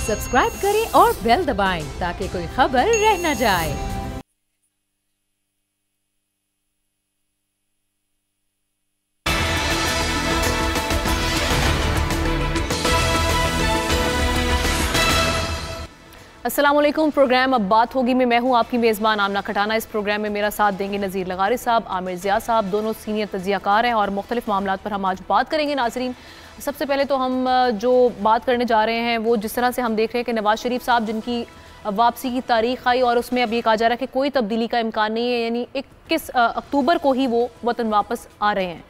Subscribe करें और bell दबाएं ताकि कोई खबर रह न जाए। अस्सलामुअलैकुम। प्रोग्राम अब बात होगी में मैं हूं आपकी मेज़बान आमना खटाना। इस प्रोग्राम में मेरा साथ देंगे नज़ीर लगारी साहब, आमिर ज़िया साहब, दोनों सीनियर तज्ज़ियाकार हैं और मुख्तलिफ मामलात पर हम आज बात करेंगे। नाज़रीन, सबसे पहले तो हम जो बात करने जा रहे हैं वो जिस तरह से हम देख रहे हैं कि नवाज़ शरीफ साहब जिनकी वापसी की तारीख आई और उसमें अब ये कहा जा रहा है कि कोई तब्दीली का इम्कान नहीं है, यानी 21 अक्टूबर को ही वो वतन वापस आ रहे हैं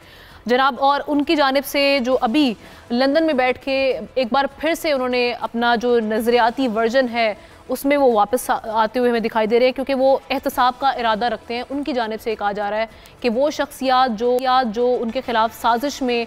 जनाब। और उनकी जानिब से जो अभी लंदन में बैठ के एक बार फिर से उन्होंने अपना जो नज़रियाती वर्जन है उसमें वो वापस आते हुए हमें दिखाई दे रहे हैं, क्योंकि वो एहतसाब का इरादा रखते हैं। उनकी जानिब से कहा जा रहा है कि वो शख्सियात जो उनके खिलाफ साजिश में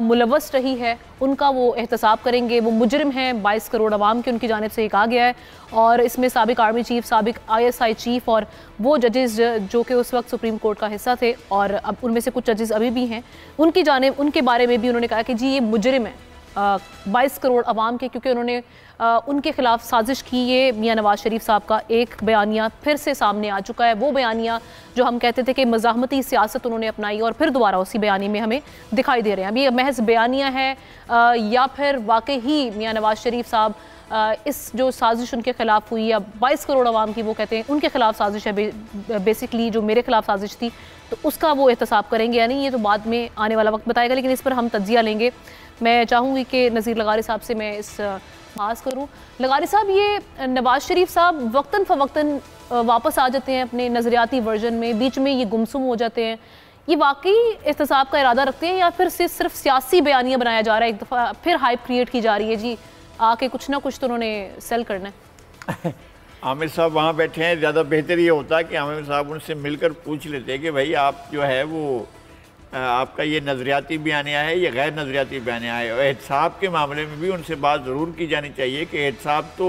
मुलव्वस रही है उनका वो एहतसाब करेंगे। वो मुजरिम हैं 22 करोड़ अवाम की, उनकी जानिब से ये कहा गया है। और इसमें साबिक आर्मी चीफ, साबिक ISI चीफ और वो जजेस जो कि उस वक्त सुप्रीम कोर्ट का हिस्सा थे और अब उनमें से कुछ जजेस अभी भी हैं, उनकी जानिब उनके बारे में भी उन्होंने कहा कि जी ये मुजरिम है 22 करोड़ अवाम के, क्योंकि उन्होंने उनके खिलाफ साजिश की। ये मियां नवाज शरीफ साहब का एक बयानिया फिर से सामने आ चुका है। वो बयानिया जो हम कहते थे कि मज़ाहमती सियासत उन्होंने अपनाई और फिर दोबारा उसी बयानी में हमें दिखाई दे रहे हैं। अब ये महज बयानिया है या फिर वाकई ही मियां नवाज शरीफ साहब इस जो साजिश उनके खिलाफ हुई या 22 करोड़ अवाम की वो कहते हैं उनके खिलाफ साजिश है, बेसिकली जो मेरे खिलाफ साजिश थी, तो उसका वो एहतसाब करेंगे या नहीं, ये तो बाद में आने वाला वक्त बताएगा। लेकिन इस पर हम तज्जिया लेंगे। मैं चाहूँगी कि नज़ीर लगारी साहब से मैं इस खास करूँ। लगारी साहब, ये नवाज शरीफ साहब वक्तन फ़वक्तन वापस आ जाते हैं अपने नज़रियाती वर्जन में, बीच में ये गुमसुम हो जाते हैं, ये वाकई एहतसाब का इरादा रखते हैं या फिर सिर्फ सियासी बयानिया बनाया जा रहा है, एक दफ़ा फिर हाइप क्रिएट की जा रही है जी आके कुछ ना कुछ तो उन्होंने सेल करना है? आमिर साहब वहाँ बैठे हैं, ज़्यादा बेहतर ये होता है कि आमिर साहब उनसे मिलकर पूछ लेते हैं कि भाई आप जो है वो आपका ये नज़रियाती बयानिया है, ये गैर नज़रियाती बयानिया है। और एहतसाब के मामले में भी उनसे बात ज़रूर की जानी चाहिए कि एहतसाब तो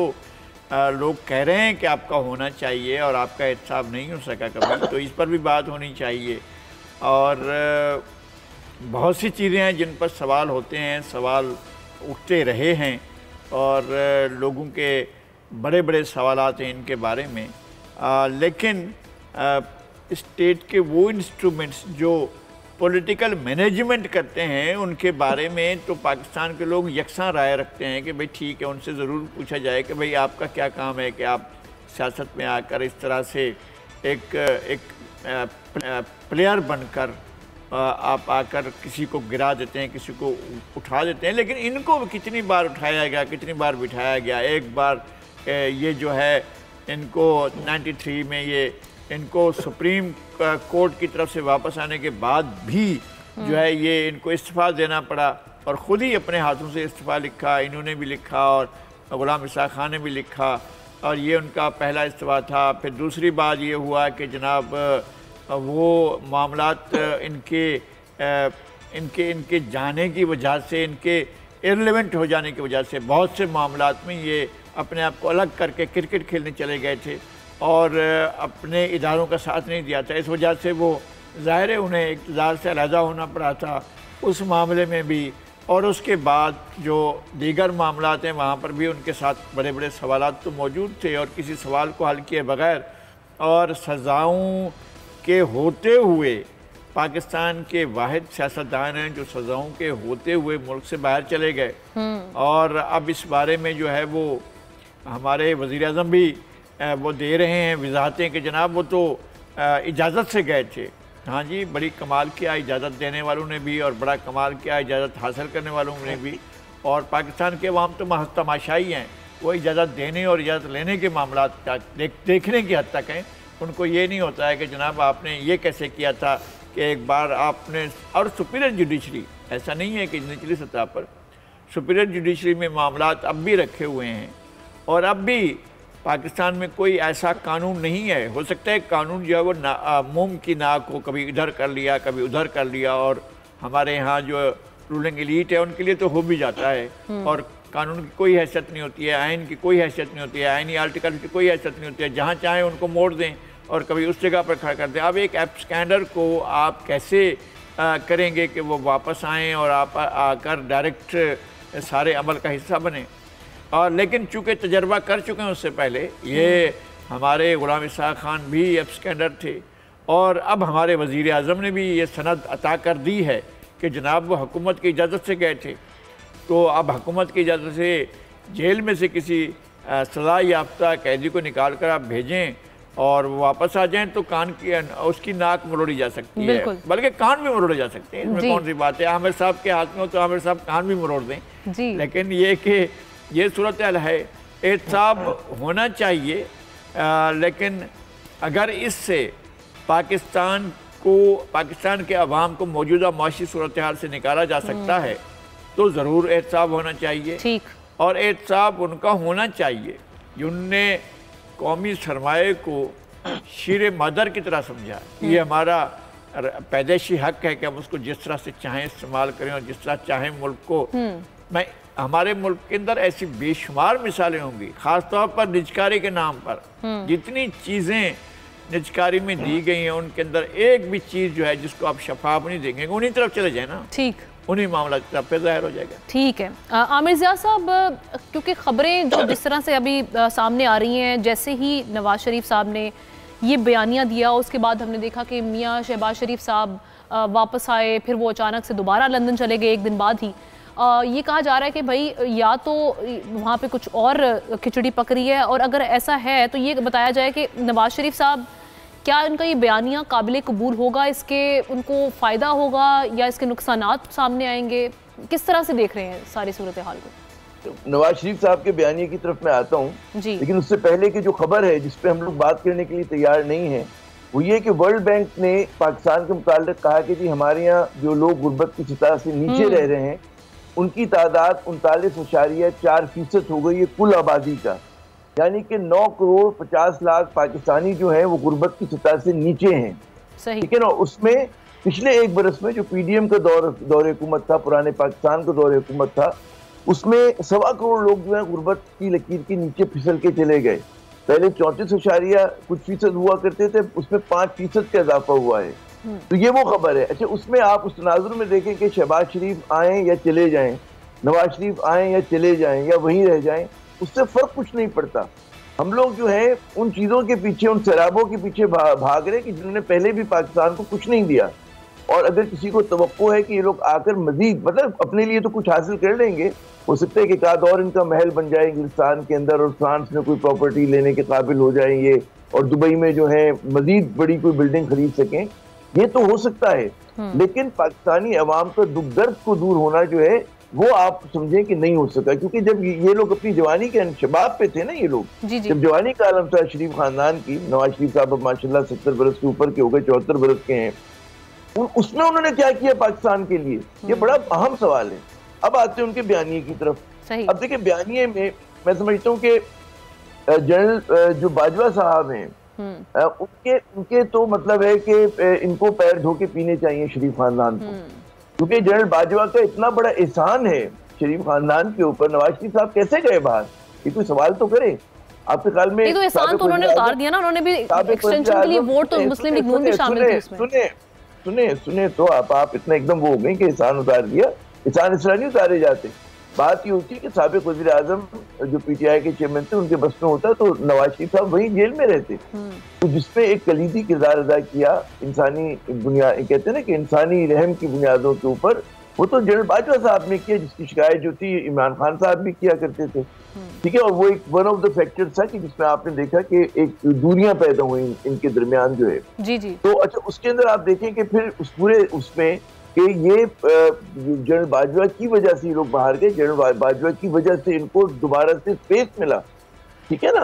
लोग कह रहे हैं कि आपका होना चाहिए और आपका एहतसाब नहीं हो सका कभी, तो इस पर भी बात होनी चाहिए। और बहुत सी चीज़ें हैं जिन पर सवाल होते हैं, सवाल उठते रहे हैं और लोगों के बड़े बड़े सवालात हैं इनके बारे में। लेकिन स्टेट के वो इंस्ट्रूमेंट्स जो पॉलिटिकल मैनेजमेंट करते हैं उनके बारे में तो पाकिस्तान के लोग यकसा राय रखते हैं कि भाई ठीक है, उनसे ज़रूर पूछा जाए कि भाई आपका क्या काम है कि आप सियासत में आकर इस तरह से एक प्लेयर बनकर आप आकर किसी को गिरा देते हैं, किसी को उठा देते हैं। लेकिन इनको कितनी बार उठाया गया, कितनी बार बिठाया गया। एक बार ये जो है इनको 93 में ये इनको सुप्रीम कोर्ट की तरफ से वापस आने के बाद भी जो है ये इनको इस्तीफ़ा देना पड़ा और ख़ुद ही अपने हाथों से इस्तीफ़ा लिखा, इन्होंने भी लिखा और ग़ुलाम इसाक़ खान ने भी लिखा और ये उनका पहला इस्तीफ़ा था। फिर दूसरी बात ये हुआ कि जनाब वो मामलात इनके जाने की वजह से, इनके इररिलेवेंट हो जाने की वजह से बहुत से मामलात में ये अपने आप को अलग करके क्रिकेट खेलने चले गए थे और अपने इदारों का साथ नहीं दिया था। इस वजह से वो ज़ाहिर है उन्हें इक़्तिदार से अलहदा होना पड़ा था उस मामले में भी। और उसके बाद जो दीगर मामलात हैं वहाँ पर भी उनके साथ बड़े बड़े सवालात तो मौजूद थे और किसी सवाल को हल किए बगैर और सज़ाओं के होते हुए पाकिस्तान के वाहिद सियासतदान हैं जो सज़ाओं के होते हुए मुल्क से बाहर चले गए। और अब इस बारे में जो है वो हमारे वज़ीर आज़म भी वो दे रहे हैं वजाहतें कि जनाब वो तो इजाज़त से गए थे। हाँ जी, बड़ी कमाल किया इजाज़त देने वालों ने भी और बड़ा कमाल किया इजाज़त हासिल करने वालों ने भी। और पाकिस्तान के अवाम तो महज तमाशाई हैं, वो इजाज़त देने और इजाज़त लेने के मामला देखने की हद तक हैं। उनको ये नहीं होता है कि जनाब आपने ये कैसे किया था कि एक बार आपने। और सुपीरियर जुडिशरी, ऐसा नहीं है कि निचली सतह पर, सुपीरियर जुडिशरी में मामलात अब भी रखे हुए हैं और अब भी पाकिस्तान में कोई ऐसा कानून नहीं है। हो सकता है कानून जो है वो मुम की नाक को कभी इधर कर लिया कभी उधर कर लिया और हमारे यहाँ जो रूलिंग एलीट है उनके लिए तो हो भी जाता है और कानून की कोई हैसियत नहीं होती है, आइन की कोई हैसियत नहीं होती है, आइनी आर्टिकल की कोई हैसियत नहीं होती है। जहाँ चाहें उनको मोड़ दें और कभी उस जगह पर खड़ा कर दें। अब एक एब्सकैंडर को आप कैसे करेंगे कि वो वापस आएँ और आप आकर डायरेक्ट सारे अमल का हिस्सा बने। और लेकिन चूंकि तजर्बा कर चुके हैं उससे पहले, ये हमारे गुलाम इसहाक खान भी एब्सकेंडर थे और अब हमारे वज़ीर आज़म ने भी ये सनद अता कर दी है कि जनाब वो हुकूमत की इजाज़त से गए थे, तो अब हुकूमत की इजाज़त से जेल में से किसी सज़ा याफ्ता कैदी को निकाल कर आप भेजें और वो वापस आ जाएं तो कान की उसकी नाक मरोड़ी जा सकती है, बल्कि कान भी मरोड़े जा सकते हैं। इसमें कौन सी बात है, आमिर साहब के हाथ में हो तो आमिर साहब कान भी मरोड़ दें जी। लेकिन ये कि ये सूरत हाल है, एहतसाब होना चाहिए, लेकिन अगर इससे पाकिस्तान के अवाम को मौजूदा माशी सूरत हाल से निकाला जा सकता है तो ज़रूर एहतसाब होना चाहिए। ठीक। और एहतसाब उनका होना चाहिए जिनने कौमी सरमाए को शीर मदर की तरह समझा। ये हमारा पैदाइशी हक है कि हम उसको जिस तरह से चाहें इस्तेमाल करें और जिस तरह चाहें मुल्क को। मैं हमारे मुल्क के अंदर ऐसी बेशुमार मिसालें होंगी, ख़ास तौर पर निजकारी के नाम पर जितनी चीज़ें निजकारी में दी गई हैं उनके अंदर एक भी चीज़ जो है जिसको आप शफाफ नहीं देंगे, उन्हीं तरफ चले जाए ना, ठीक, उन्हीं मामला की तरफ ज़ाहिर हो जाएगा। ठीक है आमिर ज़िया साहब, क्योंकि ख़बरें जो जिस तरह से अभी सामने आ रही हैं, जैसे ही नवाज शरीफ साहब ने ये बयानिया दिया उसके बाद हमने देखा कि मियाँ शहबाज शरीफ साहब वापस आए, फिर वो अचानक से दोबारा लंदन चले गए एक दिन बाद ही। ये कहा जा रहा है कि भाई या तो वहाँ पे कुछ और खिचड़ी पक रही है, और अगर ऐसा है तो ये बताया जाए कि नवाज शरीफ साहब क्या इनका ये बयानिया काबिल कबूल होगा, इसके उनको फ़ायदा होगा या इसके नुकसानात सामने आएंगे, किस तरह से देख रहे हैं सारी सूरत हाल को? नवाज शरीफ साहब के बयानिए की तरफ मैं आता हूँ, लेकिन उससे पहले की जो खबर है जिस पे हम लोग बात करने के लिए तैयार नहीं है वो ये कि वर्ल्ड बैंक ने पाकिस्तान के मुताल्लिक़ कहा कि जी हमारे यहाँ जो लोग गुर्बत की सतह से नीचे रह रहे हैं उनकी तादाद 39.4% हो गई है कुल आबादी का, यानी कि 9 करोड़ 50 लाख पाकिस्तानी जो हैं वो गुर्बत की सतह से नीचे हैं। ठीक है ना। उसमें पिछले एक बरस में जो पीडीएम का दौर हुकूमत था, पुराने पाकिस्तान का दौर हुकूमत था, उसमें 1.25 करोड़ लोग जो है गुर्बत की लकीर के नीचे फिसल के चले गए। पहले 34 कुछ फीसद हुआ करते थे, उसमें 5% का इजाफा हुआ है। तो ये वो खबर है। अच्छा, उसमें आप उस तनाजुर में देखें कि शहबाज शरीफ आए या चले जाएं, नवाज शरीफ आए या चले जाएं या वहीं रह जाएं, उससे फर्क कुछ नहीं पड़ता। हम लोग जो है उन चीज़ों के पीछे, उन शराबों के पीछे भाग रहे कि जिन्होंने पहले भी पाकिस्तान को कुछ नहीं दिया, और अगर किसी को तवक्को है कि ये लोग आकर मजीद मतलब अपने लिए तो कुछ हासिल कर लेंगे, हो सकता है कि एक आध और इनका महल बन जाए इंग्लिस्तान के अंदर और फ्रांस में कोई प्रॉपर्टी लेने के काबिल हो जाएंगे और दुबई में जो है मजीद बड़ी कोई बिल्डिंग खरीद सकें, ये तो हो सकता है। लेकिन पाकिस्तानी अवाम का दुख दर्द को दूर होना जो है वो आप समझें कि नहीं हो सका, क्योंकि जब ये लोग अपनी जवानी के शबाब पे थे ना, ये लोग जब जवानी का आलम था शरीफ खानदान की, नवाज शरीफ साहब अब माशाल्लाह 70 बरस के ऊपर के हो गए, 74 बरस के हैं, उसमें उन्होंने क्या किया पाकिस्तान के लिए, ये बड़ा अहम सवाल है। अब आते हैं उनके बयानिए की तरफ। अब देखिए बयानिए में मैं समझता हूँ कि जनरल जो बाजवा साहब हैं उनके तो मतलब है कि इनको पैर धो के पीने चाहिए शरीफ खानदान को, क्योंकि जनरल बाजवा का इतना बड़ा एहसान है शरीफ खानदान के ऊपर। नवाज शरीफ साहब कैसे गए बाहर, ये कोई सवाल तो करे आपके ख्याल में? तो एहसान तो उन्होंने उतार दिया ना, उन्होंने भी एक्सटेंशन के लिए वोट तो मुस्लिम लीग नून भी शामिल थी उसमें। सुने तो आप इतना एकदम वो हो गए कि एहसान उतार दिया, एहसान इसलिए नहीं उतारे जाते। बात ये होती है कि साबिक वज़ीर आज़म जो पीटीआई के चेयरमैन थे उनके बस में होता तो नवाज शरीफ साहब वहीं जेल में रहते, तो जिसपे एक कलीदी किरदार अदा किया इंसानी बुनियाद, कहते हैं ना कि इंसानी रहम की बुनियादों के ऊपर, वो तो जनरल बाजवा साहब ने किया, जिसकी शिकायत जो थी इमरान खान साहब भी किया करते थे। ठीक है, और वो एक वन ऑफ द फैक्टर्स था कि जिसमें आपने देखा कि एक दूरियां पैदा हुई इनके दरमियान जो है। जी। तो अच्छा, उसके अंदर आप देखें कि फिर उस पूरे उसमें कि ये जनरल बाजवा की वजह से ये लोग बाहर गए, जनरल बाजवा की वजह से इनको दोबारा से स्पेस मिला। ठीक है ना,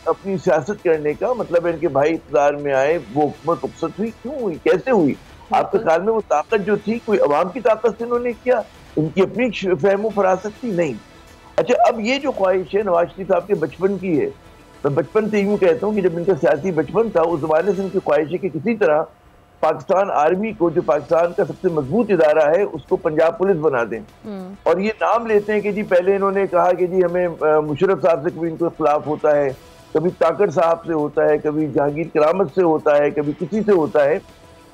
अपनी सियासत करने का मतलब इनके भाई इक़्तिदार में आए, वो हुकूमत रुखसत हुई, क्यों हुई, कैसे हुई? आपके ख्याल में वो ताकत जो थी कोई अवाम की ताकत से इन्होंने किया, इनकी अपनी फहमो फरासत थी? नहीं। अच्छा, अब ये जो ख्वाहिश है नवाज शरीफ साहब के बचपन की है, मैं बचपन से यूँ कहता हूँ कि जब इनका सियासी बचपन था उस जमाने से इनकी ख्वाहिश है कि किसी तरह पाकिस्तान आर्मी को, जो पाकिस्तान का सबसे मजबूत इदारा है, उसको पंजाब पुलिस बना दें। और ये नाम लेते हैं कि जी पहले इन्होंने कहा कि जी हमें मुशर्रफ साहब से कभी इनको खिलाफ होता है, कभी ताकत साहब से होता है, कभी जहांगीर करामत से होता है, कभी किसी से होता है,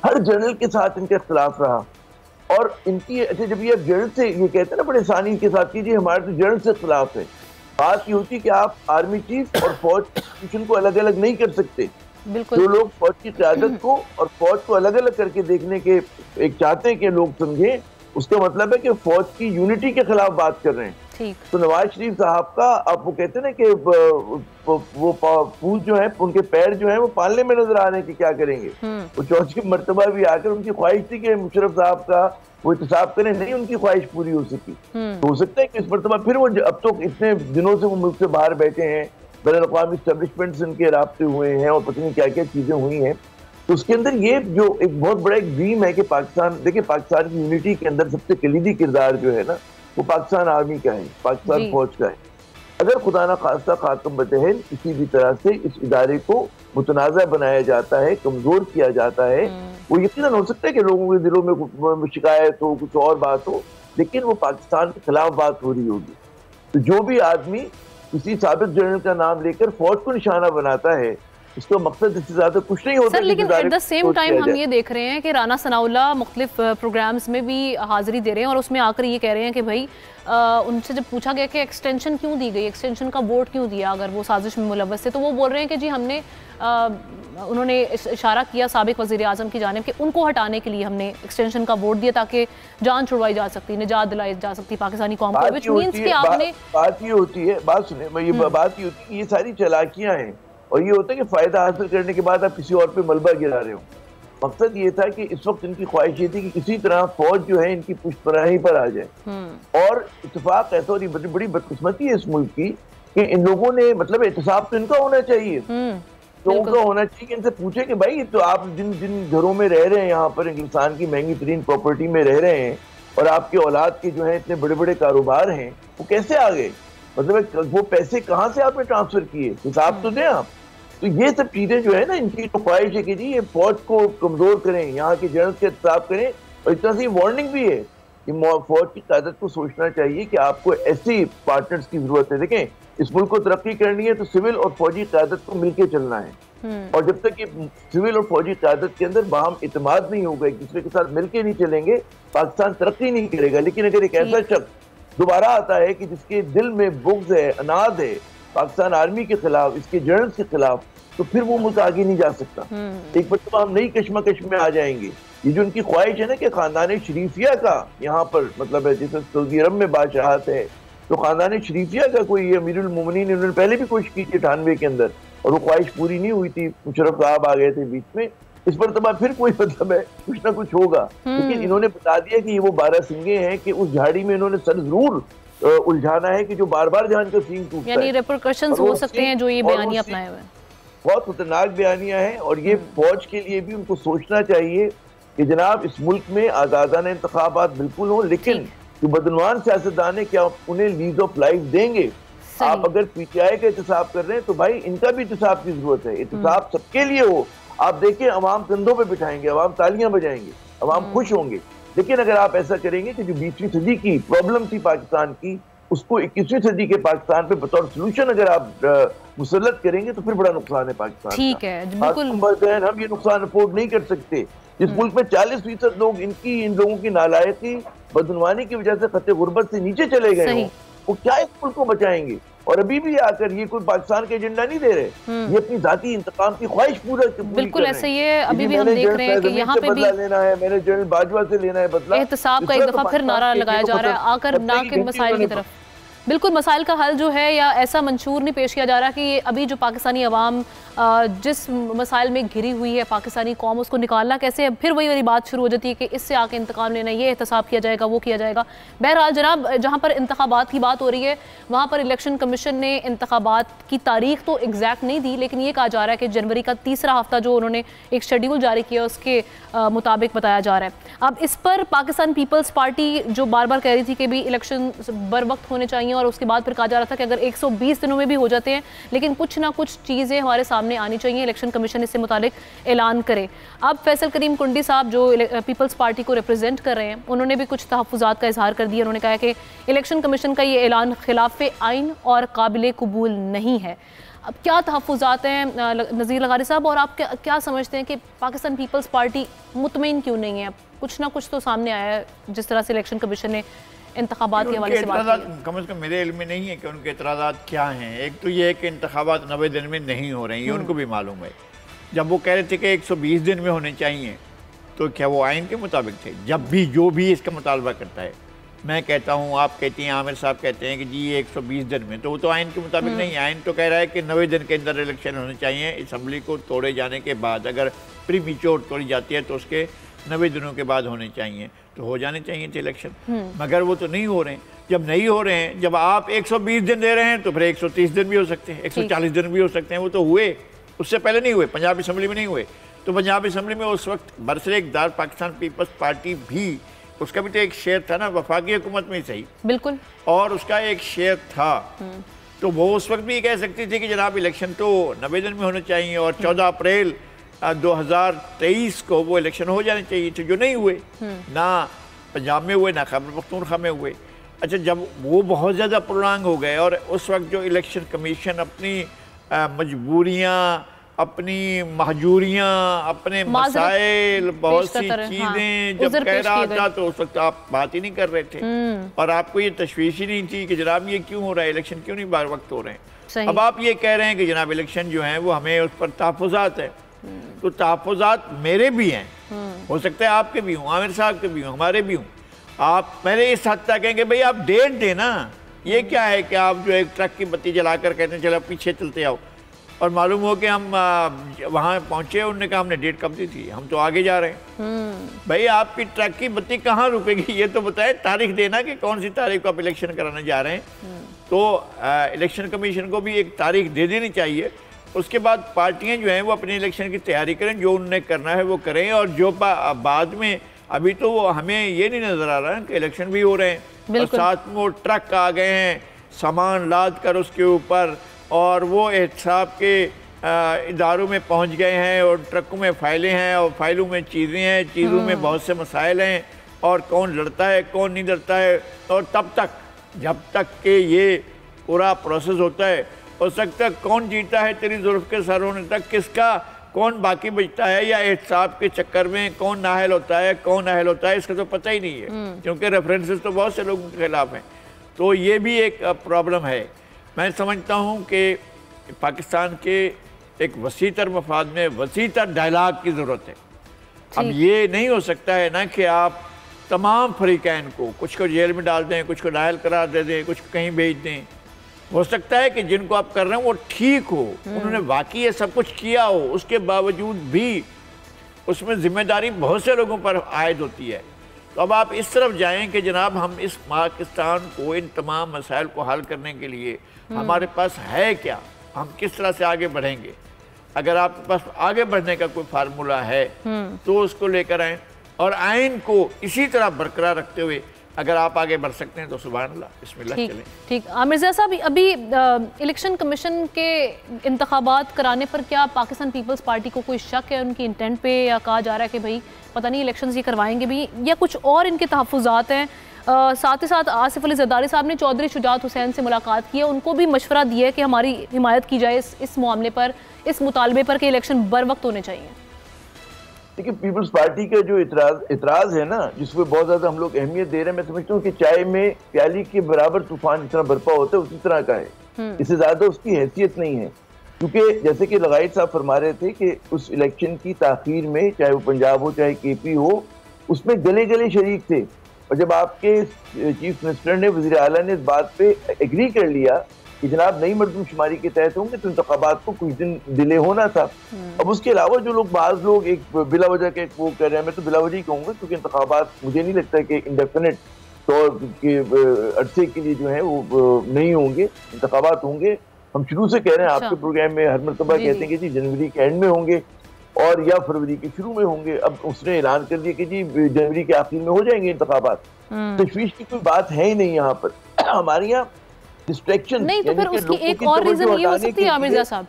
हर जनरल के साथ इनका खिलाफ रहा। और इनकी अच्छा, जब ये जनरल से ये कहते हैं ना बड़े आसानी के साथ कि जी हमारे तो जनरल से खिलाफ है, बात ये होती है कि आप आर्मी चीफ और फौज इंस्टीट्यूशन को अलग अलग नहीं कर सकते। जो लोग फौज की क़यादत को और फौज को अलग अलग करके देखने के एक चाहते हैं कि लोग समझें, उसका मतलब है कि फौज की यूनिटी के खिलाफ बात कर रहे हैं। तो नवाज शरीफ साहब का आप वो कहते हैं ना कि वो फूल जो है, उनके पैर जो है वो पालने में नजर आ रहे हैं कि क्या करेंगे। वो चौथी मरतबा भी आकर उनकी ख्वाहिश थी कि मुशर्रफ साहब का वो एहतसाब करें, नहीं उनकी ख्वाहिश पूरी हो सकी। तो हो सकता है कि इस मरतबा फिर वो अब तो इतने दिनों से वो मुल्क से बाहर बैठे हैं, बैनुल-अक़वामी एस्टेब्लिशमेंट से उनके राब्ते हुए हैं और पता नहीं क्या क्या चीजें हुई हैं। तो उसके अंदर ये जो एक बहुत बड़ा एक ड्रीम है कि पाकिस्तान, देखिए पाकिस्तान की यूनिटी के अंदर सबसे कलीदी किरदार जो है ना वो पाकिस्तान आर्मी का है, पाकिस्तान फौज का है। अगर खुदा ना खास्ता खातम बदहन किसी भी तरह से इस इदारे को मुतनाज़ा बनाया जाता है, कमजोर किया जाता है, वो यकीनन हो सकता है कि लोगों के दिलों में शिकायत हो, कुछ और बात हो, लेकिन वो पाकिस्तान के खिलाफ बात हो रही होगी। तो जो भी आदमी किसी साबिक जनरल का नाम लेकर फौज को निशाना बनाता है, इसका मकसद इससे ज्यादा कुछ नहीं होता। सर लेकिन एट द सेम टाइम हम ये देख रहे हैं कि राना सनाउल्लाह मुख्तलिफ प्रोग्राम्स में भी हाजिरी दे रहे हैं और उसमें आकर ये कह रहे हैं कि भाई उनसे जब पूछा गया कि एक्सटेंशन क्यों दी गई, एक्सटेंशन का वोट क्यों दिया अगर वो साजिश में मुलव्वस थे, तो वो बोल रहे हैं कि जी हमने उन्होंने इशारा किया साबिक वज़ीर आज़म की जानिब कि उनको हटाने के लिए हमने एक्सटेंशन का वोट दिया ताकि जान छुड़वाई जा सकती, निजात दिलाई जा सकती पाकिस्तानी कौम को। व्हिच मींस कि आपने बात ये होती है, बात सुने, ये बात ये होती है कि ये सारी चालाकियां हैं और ये होता है कि फायदा हासिल करने के बाद आप किसी और पे मलबा गिरा रहे हो। मकसद ये था कि इस वक्त इनकी ख्वाहिश ये थी कि किसी तरह फौज जो है इनकी पुष्टपनाही पर आ जाए। और इत्तेफाक ऐसा, और ये बड़ी बदकिस्मती है इस मुल्क की कि इन लोगों ने, मतलब एहतसाब तो इनका होना चाहिए, लोगों का होना चाहिए कि इनसे पूछे कि भाई तो आप जिन घरों में रह रहे हैं, यहाँ पर इंग्लिस्तान की महंगी तरीन प्रॉपर्टी में रह रहे हैं और आपके औलाद के जो है इतने बड़े बड़े कारोबार हैं, वो कैसे आ गए, मतलब वो पैसे कहाँ से आपने ट्रांसफर किए, हिसाब तो दें आप। तो ये सब चीजें जो है ना, इनकी तो ख्वाहिश है कि जी ये फौज को कमजोर करें, यहाँ के जनरल के एहतसाब करें। और इस तरह से वार्निंग भी है कि फौज की क़यादत को सोचना चाहिए कि आपको ऐसी पार्टनर्स की जरूरत है। देखें, इस मुल्क को तरक्की करनी है तो सिविल और फौजी क़यादत को मिलकर चलना है। और जब तक ये सिविल और फौजी क़यादत के अंदर बाहम इत्तेमाद नहीं होगा, एक दूसरे के साथ मिलकर नहीं चलेंगे, पाकिस्तान तरक्की नहीं करेगा। लेकिन अगर एक ऐसा शख्स दोबारा आता है कि जिसके दिल में बुग़्ज़ है, अनाद है पाकिस्तान आर्मी के खिलाफ, इसके जनरल के खिलाफ, तो फिर वो मुल्क आगे नहीं जा सकता। एक बार तो हम नई कश्मकश में आ जाएंगे। ये जो उनकी ख्वाहिश है ना कि खानदान शरीफिया का यहाँ पर, मतलब है जैसे सऊदी अरब में बादशाहत है, तो खानदान शरीफिया का कोई अमीरुल मोमिनीन, इन्होंने पहले भी कोशिश की थी 98 के अंदर और वो ख्वाहिश पूरी नहीं हुई थी, मुशर्रफ साहब आ गए थे बीच में। इस मरतबा फिर कोई मतलब है कुछ ना कुछ होगा। लेकिन इन्होंने बता दिया कि ये वो 12 सिंगे हैं कि उस झाड़ी में इन्होंने सर जरूर उलझाना है कि जो बार बार जान का सींग टूटता है, यानी रिपरकशंस हो सकते हैं जो ये बयानियां अपनाए हुए। बहुत खतरनाक बयानियां हैं और ये फौज के लिए भी उनको सोचना चाहिए कि जनाब इस मुल्क में आज़ादाना इंतखाबात बिल्कुल हो, लेकिन जो बदनवान सियासतदान है क्या उन्हें लीज ऑफ लाइफ देंगे। आप अगर पीटीआई का एहतसाब कर रहे हैं तो भाई इनका भी एहतसाब की जरूरत है, एहतसाब सबके लिए हो। आप देखिए अवाम कंधों पे बिठाएंगे, अवाम तालियां बजाएंगे, अवाम खुश होंगे। लेकिन अगर आप ऐसा करेंगे कि जो 20वीं सदी की प्रॉब्लम थी पाकिस्तान की, उसको 21वीं सदी के पाकिस्तान पे बतौर सोल्यूशन अगर आप मुसल्लत करेंगे तो फिर बड़ा नुकसान है पाकिस्तान। ठीक है, बिल्कुल हम ये नुकसान अफोर्ड नहीं कर सकते। इस मुल्क में 40% लोग इन लोगों की नालायकी, बदनवानी की वजह से खत्ते गुर्बत से नीचे चले गए हों, वो क्या इस मुल्क को बचाएंगे। और अभी भी आकर ये कोई पाकिस्तान का एजेंडा नहीं दे रहे, ये अपनी जाती इंतकाम की ख्वाहिश पूरा बिल्कुल ऐसे ही है। अभी भी हम देख रहे हैं कि यहाँ पे भी लेना है, मैंने जनरल बाजवा से लेना है बदला। एहतसाब का एक दफा फिर नारा लगाया जा रहा है आकर ना के मसाइल की तरफ। बिल्कुल मसाइल का हल जो है या ऐसा मंशूर नहीं पेश किया जा रहा कि अभी जो पाकिस्तानी अवाम जिस मसाइल में घिरी हुई है पाकिस्तानी कौम, उसको निकालना कैसे है। फिर वही वाली बात शुरू हो जाती है कि इससे आके इंतकाम लेना, ये एहतसाब किया जाएगा, वो किया जाएगा। बहरहाल जनाब, जहाँ पर इंतखाबात की बात हो रही है वहाँ पर इलेक्शन कमीशन ने इंतखाबात की तारीख तो एग्जैक्ट नहीं दी, लेकिन ये कहा जा रहा है कि जनवरी का तीसरा हफ्ता जो उन्होंने एक शेड्यूल जारी किया उसके मुताबिक बताया जा रहा है। अब इस पर पाकिस्तान पीपल्स पार्टी जो बार बार कह रही थी कि भी इलेक्शन बर वक्त होने चाहिए, और उसके बाद फिर कहा जा रहा था कि अगर 120 दिनों में भी हो जाते हैं लेकिन कुछ ना कुछ चीज़ें हमारे सामने आनी चाहिए, इलेक्शन कमीशन इससे मुतालिक ऐलान करे। अब फैसल करीम कुंडी साहब जो पीपल्स पार्टी को रिप्रेजेंट कर रहे हैं, उन्होंने भी कुछ तहफ़्फ़ुज़ात का इजहार कर दिया। उन्होंने कहा कि इलेक्शन कमीशन का ये ऐलान खिलाफ आइन और काबिल कबूल नहीं है। अब क्या तहफ़्फ़ुज़ात हैं नज़ीर लगारी साहब, और आप क्या समझते हैं कि पाकिस्तान पीपल्स पार्टी मुतमईन क्यों नहीं है? कुछ ना कुछ तो सामने आया है जिस तरह से इलेक्शन कमीशन ने इंतखाबात के हवाले से बात की। कम से कम मेरे इल्म में नहीं है कि उनके एतराज़ात क्या हैं। एक तो ये है कि इंतखाबात 90 दिन में नहीं हो रहे हैं, ये उनको भी मालूम है। जब वो कह रहे थे कि 120 दिन में होने चाहिए, तो क्या वो आइन के मुताबिक थे? जब भी जो भी इसका मुतालबा करता है, मैं कहता हूँ, आप कहती हैं, आमिर साहब कहते हैं कि जी ये 120 दिन में, तो वो तो आइन के मुताबिक नहीं है। आइन तो कह रहा है कि 90 दिन के अंदर इलेक्शन होने चाहिए। असम्बली को तोड़े जाने के बाद अगर प्रीमेच्योर तोड़ी जाती है तो उसके 90 दिनों के बाद होने चाहिए, तो हो जाने चाहिए थे इलेक्शन। मगर वो तो नहीं हो रहे हैं। जब नहीं हो रहे हैं, जब आप 120 दिन दे रहे हैं तो फिर 130 दिन भी हो सकते हैं, 140 दिन भी हो सकते हैं। वो तो हुए, उससे पहले नहीं हुए, पंजाब असम्बली में नहीं हुए। तो पंजाब असम्बली में उस वक्त बरसरेकदार पाकिस्तान पीपल्स पार्टी भी, उसका भी तो एक शेयर था ना, वफाकी हुकूमत में सही, बिल्कुल, और उसका एक शेयर था। तो वो उस वक्त भी कह सकती थी कि जनाब इलेक्शन तो 90 दिन में होने चाहिए और 14 अप्रैल 2023 को वो इलेक्शन हो जाने चाहिए थे, जो नहीं हुए। ना पंजाब में हुए, ना खैबर पख्तूनख्वा में हुए। अच्छा, जब वो बहुत ज़्यादा प्रोलॉन्ग हो गए और उस वक्त जो इलेक्शन कमीशन अपनी मजबूरियाँ, अपनी महजूरियाँ, अपने मसाइल, बहुत सी चीज़ें जब कह रहा था, तो उस वक्त आप बात ही नहीं कर रहे थे और आपको ये तशवीश ही नहीं थी कि जनाब ये क्यों हो रहा है, इलेक्शन क्यों नहीं बार वक्त हो रहे हैं। अब आप ये कह रहे हैं कि जनाब इलेक्शन जो है वो हमें उस पर तहफ़्फ़ुज़ात है, तो तहफ़्फ़ुज़ात मेरे भी हैं, हो सकता है आपके भी हों, आमिर साहब के भी हों, हमारे भी हों। आप पहले इस हद तक कहेंगे भाई आप डेट देना, ये क्या है कि आप जो एक ट्रक की बत्ती जलाकर कहते हैं चलो पीछे चलते आओ, और मालूम हो कि हम वहाँ पहुँचे, उन्होंने कहा हमने डेट कब दी थी, हम तो आगे जा रहे हैं। भाई आपकी ट्रक की बत्ती कहाँ रुकेगी, ये तो बताए, तारीख देना कि कौन सी तारीख को आप इलेक्शन कराने जा रहे हैं। तो इलेक्शन कमीशन को भी एक तारीख दे देनी चाहिए। उसके बाद पार्टियां जो हैं वो अपनी इलेक्शन की तैयारी करें, जो उन्हें करना है वो करें, और जो बाद में, अभी तो वो हमें ये नहीं नज़र आ रहा है कि इलेक्शन भी हो रहे हैं और साथ में वो ट्रक आ गए हैं सामान लाद कर उसके ऊपर, और वो एहतसाब के इदारों में पहुंच गए हैं और ट्रकों में फाइलें हैं और फाइलों में चीज़ें हैं, चीज़ों में बहुत से मसाइल हैं, और कौन लड़ता है कौन नहीं लड़ता है। और तब तक, जब तक कि ये पूरा प्रोसेस होता है, उस वक्त तक कौन जीता है तेरी जुल्फ के सर होने तक, किसका कौन बाकी बचता है, या एहतसाब के चक्कर में कौन नाअहल होता है कौन अहल होता है, इसका तो पता ही नहीं है, क्योंकि रेफरेंसेस तो बहुत से लोगों के खिलाफ हैं। तो ये भी एक प्रॉब्लम है। मैं समझता हूँ कि पाकिस्तान के एक वसीतर मफाद में वसीतर डायलाग की ज़रूरत है। अब ये नहीं हो सकता है ना कि आप तमाम फरीकैन को, कुछ को जेल में डाल दें, कुछ को नाअहल करार दे दें, कुछ को कहीं भेज दें। हो सकता है कि जिनको आप कर रहे हैं वो ठीक हो, उन्होंने वाकई ये सब कुछ किया हो, उसके बावजूद भी उसमें जिम्मेदारी बहुत से लोगों पर आयद होती है। तो अब आप इस तरफ जाएं कि जनाब हम इस पाकिस्तान को, इन तमाम मसाइल को हल करने के लिए हमारे पास है क्या, हम किस तरह से आगे बढ़ेंगे। अगर आपके पास आगे बढ़ने का कोई फार्मूला है तो उसको लेकर आएँ, और आइन को इसी तरह बरकरार रखते हुए अगर आप आगे बढ़ सकते हैं तो सुभान अल्लाह, बिस्मिल्लाह चलें। ठीक, मिर्ज़ा साहब, अभी इलेक्शन कमीशन के इंतखाबात कराने पर क्या पाकिस्तान पीपल्स पार्टी को कोई शक है उनकी इंटेंट पे, या कहा जा रहा है कि भाई पता नहीं इलेक्शन ये करवाएंगे भी, या कुछ और इनके तहफ़्फ़ुज़ात हैं? साथ ही साथ आसिफ अली ज़रदारी साहब ने चौधरी शुजात हुसैन से मुलाकात की है, उनको भी मशवरा दिया है कि हमारी हिमायत की जाए इस मामले पर, इस मुतालबे पर कि इलेक्शन बर वक्त होने चाहिए। देखिए, पीपल्स पार्टी का जो इतराज़ है ना, जिसको बहुत ज़्यादा हम लोग अहमियत दे रहे हैं, मैं समझता हूँ कि चाय में प्याली के बराबर तूफान जितना बर्पा होता है उसी तरह का है, इससे ज़्यादा उसकी हैसियत नहीं है। क्योंकि जैसे कि लगाइद साहब फरमा रहे थे कि उस इलेक्शन की ताख़ीर में, चाहे वो पंजाब हो चाहे KP हो, उसमें गले गले शरीक थे। और जब आपके चीफ मिनिस्टर ने, वज़ीर आला ने इस बात पे एग्री कर लिया कि जनाब नई मरदमशुमारी के तहत होंगे तो इंतखाबात को कुछ दिन डिले होना था। अब उसके अलावा जो लोग, बाज़ लोग एक बिला वजह के वो कह रहे हैं, मैं तो बिला वजह ही कहूँगा, क्योंकि इंतखाबात मुझे नहीं लगता कि इंडेफिनिट तौर के अरसे के लिए जो है वो नहीं होंगे, इंतखाबात होंगे। हम शुरू से कह रहे हैं, आपके प्रोग्राम में हर मरतबा कहते हैं कि जी जनवरी के एंड में होंगे और या फरवरी के शुरू में होंगे। अब उसने ऐलान कर दिया कि जी जनवरी के आखिर में हो जाएंगे इंतखाबात। तशवीश की कोई बात है ही नहीं यहाँ पर। हमारे यहाँ डिस्ट्रैक्शन नहीं, तो फिर उसकी एक और रीजन ये हो सकती है मिर्जा साहब,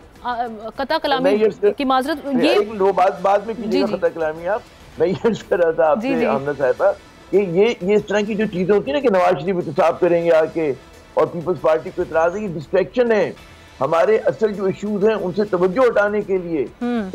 कता कलामी की माजरत, ये बाद में कीजिएगा कता कलामी आप। मैं ये अर्ज कर रहा था आपसे आमना साहिबा कि ये इस तरह की जो चीजें होती है ना कि नवाज शरीफ एहतसाब करेंगे आके और पीपल्स पार्टी को इतराज है, ये डिस्ट्रैक्शन है। हमारे असल जो इश्यूज हैं उनसे तवज्जो हटाने के लिए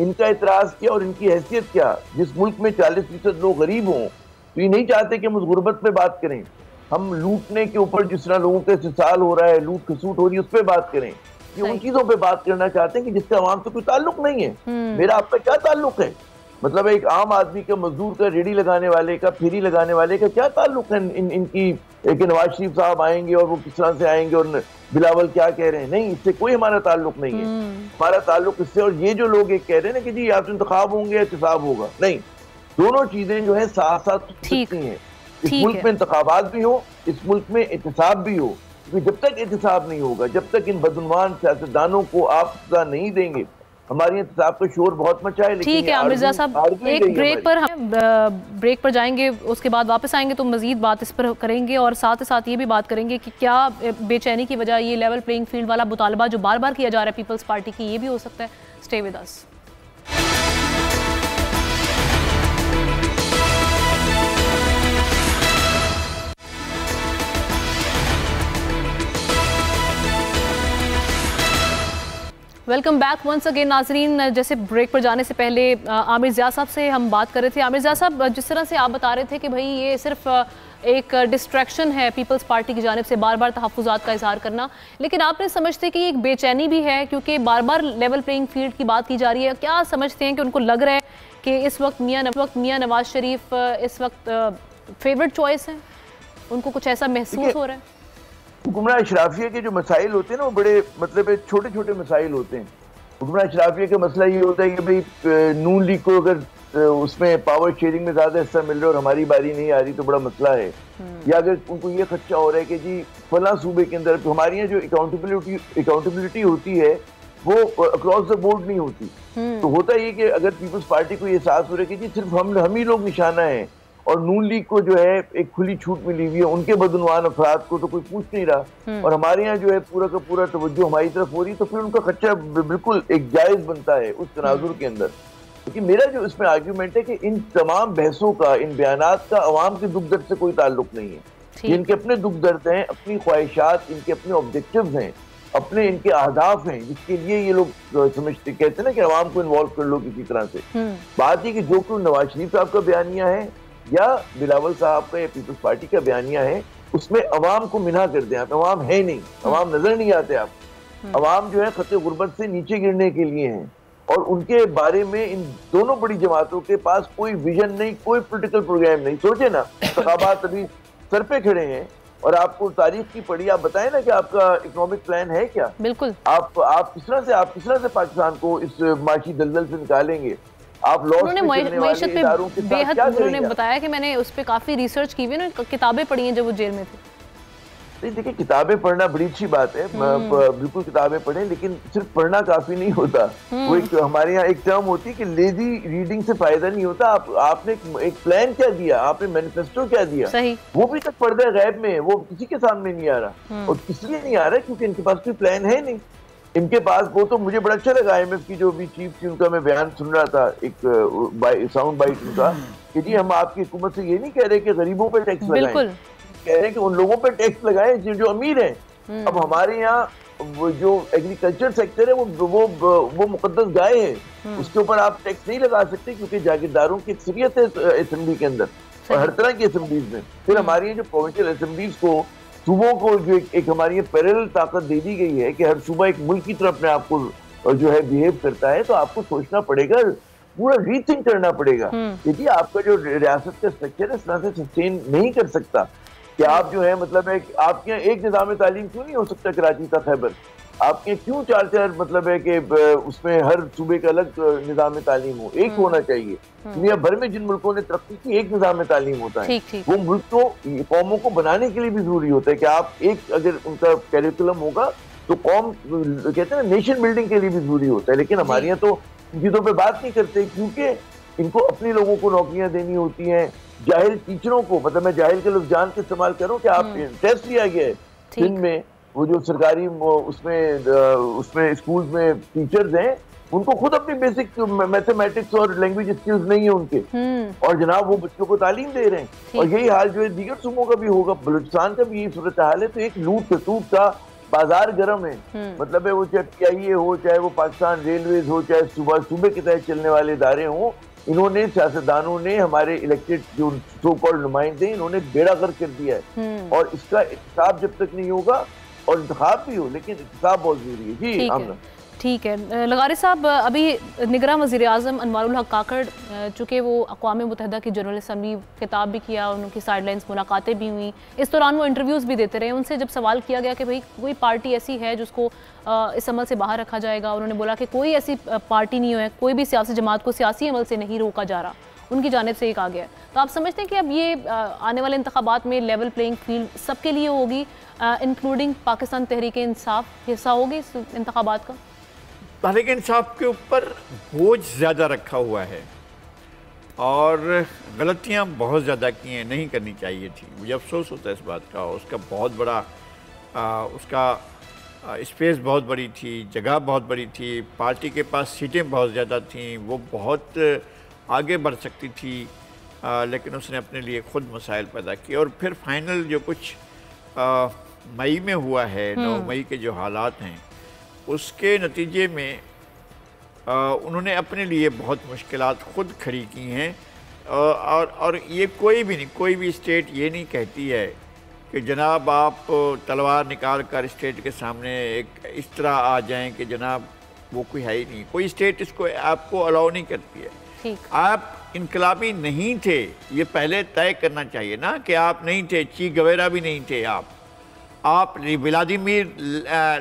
इनका इतराज क्या और इनकी हैसियत क्या। जिस मुल्क में 40% लोग गरीब हों, तो ये नहीं चाहते कि हम उस गुर्बत पे बात करें। हम लूटने के ऊपर जिस तरह लोगों का इस्तेसाल हो रहा है, लूट खसूट हो रही है, उस पर बात करें। ये उन चीजों पे बात करना चाहते हैं कि जिससे आवाम से कोई ताल्लुक नहीं है। मेरा आपका क्या ताल्लुक है? मतलब एक आम आदमी का, मजदूर का, रेडी लगाने वाले का, फेरी लगाने वाले का क्या ताल्लुक है इनकी? एक नवाज शरीफ साहब आएंगे और वो किस तरह से आएंगे और बिलावल क्या कह रहे हैं? नहीं, इससे कोई हमारा ताल्लुक नहीं है। हमारा ताल्लुक इससे, और ये जो लोग एक कह रहे हैं ना कि जी आप इंतखाब होंगे, एहतसाब होगा, नहीं, दोनों चीजें जो है साथ साथ सकती हैं। इस मुल्क में इंतखाबात भी हो, इस मुल्क में एहतसाब भी हो, क्योंकि जब तक एहतसाब नहीं होगा, जब तक इन बदनुमान सियासतदानों को आप सजा नहीं देंगे, हमारी एहतसाब का शोर बहुत मचा है। ठीक है आमिर रज़ा साहब, एक ब्रेक पर जाएंगे, उसके बाद वापस आएंगे तो मजीद बात इस पर करेंगे और साथ ही साथ ये भी बात करेंगे कि क्या बेचैनी की वजह ये लेवल प्लेइंग फील्ड वाला मुतालबा जो बार बार किया जा रहा है पीपल्स पार्टी की, ये भी हो सकता है। Stay with us. Welcome back once again नाजरीन। जैसे ब्रेक पर जाने से पहले आमिर ज़िया साहब से हम बात कर रहे थे। आमिर ज़िया साहब, जिस तरह से आप बता रहे थे कि भाई ये सिर्फ एक डिस्ट्रैक्शन है पीपल्स पार्टी की जानिब से बार बार तहफ़्फ़ुज़ात का इज़हार करना, लेकिन आप नहीं समझते कि एक बेचैनी भी है क्योंकि बार बार लेवल प्लेइंग फील्ड की बात की जा रही है? क्या समझते हैं कि उनको लग रहा है कि इस वक्त मियाँ नवाज शरीफ इस वक्त फेवरेट चॉइस है, उनको कुछ ऐसा महसूस हो रहा है? हुक्मरान अशराफिया के जो मसाइल होते हैं ना, वो बड़े मतलब छोटे छोटे मसाइल होते हैं। हुक्मरान अशराफिया का मसला ये होता है कि भाई नून लीग को अगर उसमें पावर शेयरिंग में ज्यादा हिस्सा मिल रहा है और हमारी बारी नहीं आ रही तो बड़ा मसला है। या अगर उनको ये खदशा हो रहा है कि जी फला सूबे के अंदर हमारी यहाँ जो अकाउंटेबिलिटी होती है वो अक्रॉस द बोर्ड नहीं होती। तो होता ये कि अगर पीपल्स पार्टी को ये एहसास हो रहा है कि जी सिर्फ हम ही लोग निशाना है और नून लीग को जो है एक खुली छूट मिली हुई है, उनके बदनुमान अफराद को तो कोई पूछ नहीं रहा और हमारे यहाँ जो है पूरा का पूरा तवज्जो हमारी तरफ हो रही, तो फिर उनका खर्चा बिल्कुल एक जायज बनता है उस तनाजुर के अंदर। क्योंकि मेरा जो इसमें आर्ग्यूमेंट है कि इन तमाम बहसों का, इन बयानात का अवाम के दुख दर्द से कोई ताल्लुक नहीं है। इनके अपने दुख दर्द हैं, अपनी ख्वाहिशात, इनके अपने ऑब्जेक्टिव्स हैं, अपने इनके अहदाफ हैं, जिसके लिए ये लोग समझते कहते हैं ना कि अवाम को इन्वॉल्व कर लो किसी तरह से। बात ये कि जो कोई नवाज शरीफ साहब का बयानिया है या बिलावल साहब का या पीपल्स पार्टी का बयानिया है, उसमें अवाम को मिना कर दें आप। अवाम है नहीं, अवाम नजर नहीं आते आप। अवाम जो है खतरे गुर्बत से नीचे गिरने के लिए हैं और उनके बारे में इन दोनों बड़ी जमातों के पास कोई विजन नहीं, कोई पॉलिटिकल प्रोग्राम नहीं। सोचे ना, इंतखाबात अभी सर पे खड़े हैं और आपको तारीख की पढ़ी, आप बताएं ना कि आपका इकोनॉमिक प्लान है क्या? बिल्कुल। आप किस तरह से पाकिस्तान को इस माशी दलदल से निकालेंगे? आप उन्होंने मईशत पे बेहद उन्होंने बताया कि मैंने उस पर काफी रिसर्च की हुई, किताबें पढ़ी हैं जब वो जेल में थे। देखिए, किताबें पढ़ना बड़ी अच्छी बात है, बिल्कुल किताबें पढ़ें, लेकिन सिर्फ पढ़ना काफी नहीं होता। वो एक हमारे यहाँ एक टर्म होती है कि लेजी रीडिंग से फायदा नहीं होता। आपने एक प्लान क्या दिया, आपने मैनिफेस्टो क्या दिया, सही। वो भी तक पर्दे गैब में है, वो किसी के सामने नहीं आ रहा। और इसलिए नहीं आ रहा क्योंकि इनके पास कोई प्लान है नहीं। इनके पास वो तो मुझे बड़ा अच्छा लगा IMF की जो भी चीफ थी, उनका मैं बयान सुन रहा था, एक साउंड बाइट उनका, कि जी हम आपकी हुकूमत से ये नहीं कह रहे कि गरीबों पर टैक्स लगाएं, कह रहे हैं कि उन लोगों पर टैक्स लगाएं जो अमीर हैं। अब हमारे यहाँ वो जो एग्रीकल्चर सेक्टर है वो मुकद्दस गाय है, उसके ऊपर आप टैक्स नहीं लगा सकते क्योंकि जागीरदारों की अक्सरियत है असेंबली के अंदर और हर तरह की असेंबलीज में। फिर हमारी जो प्रोविंशियल असेंबलीज को, सूबों को जो एक हमारी पैरेलल ताकत दे दी गई है कि हर सूबा एक मुल्क की तरफ अपने आपको जो है बिहेव करता है, तो आपको सोचना पड़ेगा, पूरा रीथिंक करना पड़ेगा। देखिए, आपका जो रियासत का स्ट्रक्चर है इस तरह से सस्टेन नहीं कर सकता कि आप जो है मतलब है आपके यहाँ एक निज़ाम तालीम क्यों नहीं हो सकता कराची का खैबर? आपके क्यों चार मतलब है कि उसमें हर सूबे का अलग निज़ाम तालीम हो? एक होना चाहिए। दुनिया भर में जिन मुल्कों ने तरक्की की, एक निज़ाम तालीम होता है। वो मुल्क तो कौमों को बनाने के लिए भी जरूरी होता है कि आप एक अगर उनका कैरिकुलम होगा तो कौम, कहते हैं ना, नेशन बिल्डिंग के लिए भी जरूरी होता है। लेकिन हमारे यहाँ तो इन चीजों पर बात नहीं करते क्योंकि इनको अपने लोगों को नौकरियां देनी होती हैं। जाहिल टीचरों को, मतलब मैं जाहिल के लफ्ज़ जान के इस्तेमाल करूँ कि आप टेस्ट लिया गया है दिन में, वो जो सरकारी उसमें स्कूल में टीचर्स हैं, उनको खुद अपनी बेसिक मैथमेटिक्स और लैंग्वेज स्किल्स नहीं है उनके, और जनाब वो बच्चों को तालीम दे रहे हैं। और यही हाल जो है दीगर सूबों का भी होगा, बलूचिस्तान का भी यही सूरत हाल है। तो एक लूट खसूट का बाजार गर्म है, मतलब है वो चाहे PIA हो, चाहे वो पाकिस्तान रेलवेज हो, चाहे सूबे के तहत चलने वाले इदारे हों, इन्होंने सियासतदानों ने हमारे इलेक्टेड जो सो कॉल्ड नुमाइंदे इन्होंने बेड़ा गर्क कर दिया है। और इसका इंतखाब जब तक नहीं होगा, और इंतखाब भी हो लेकिन इंतखाब बहुत जरूरी है। जी आमना, ठीक है। लगारी साहब, अभी निगरान वज़ीर आज़म अनवारुल हक काकड़, चूँकि वो अक़वाम मुत्तहिदा की जनरल असम्बली खिताब भी किया, उनकी साइडलाइंस मुलाकातें भी हुई, इस दौरान वो इंटरव्यूज़ भी देते रहे। उनसे जब सवाल किया गया कि भाई कोई पार्टी ऐसी है जिसको इस अमल से बाहर रखा जाएगा, उन्होंने बोला कि कोई ऐसी पार्टी नहीं है, कोई भी सियासी जमात को सियासी अमल से नहीं रोका जा रहा, उनकी जानिब से ये कहा गया है। तो आप समझते हैं कि अब ये आने वाले इंतखाबात में लेवल प्लेइंग फील्ड सबके लिए होगी, इंक्लूडिंग पाकिस्तान तहरीक इंसाफ हिस्सा होगी इस इंतखाबात का? तहरीक इंसाफ के ऊपर बोझ ज़्यादा रखा हुआ है और गलतियां बहुत ज़्यादा की हैं, नहीं करनी चाहिए थी। मुझे अफसोस होता है इस बात का। उसका बहुत बड़ा उसका स्पेस बहुत बड़ी थी, जगह बहुत बड़ी थी, पार्टी के पास सीटें बहुत ज़्यादा थीं, वो बहुत आगे बढ़ सकती थी, लेकिन उसने अपने लिए ख़ुद मसाइल पैदा किए। और फिर फाइनल जो कुछ मई में हुआ है, 9 मई के जो हालात हैं, उसके नतीजे में उन्होंने अपने लिए बहुत मुश्किलात ख़ुद खड़ी की हैं। और ये कोई भी स्टेट ये नहीं कहती है कि जनाब आप तलवार निकाल कर स्टेट के सामने एक इस तरह आ जाएं कि जनाब वो कोई है ही नहीं। कोई स्टेट इसको आपको अलाउ नहीं करती है। आप इनकलाबी नहीं थे, ये पहले तय करना चाहिए ना कि आप नहीं थे। ची गवेरा भी नहीं थे आप व्लादिमीर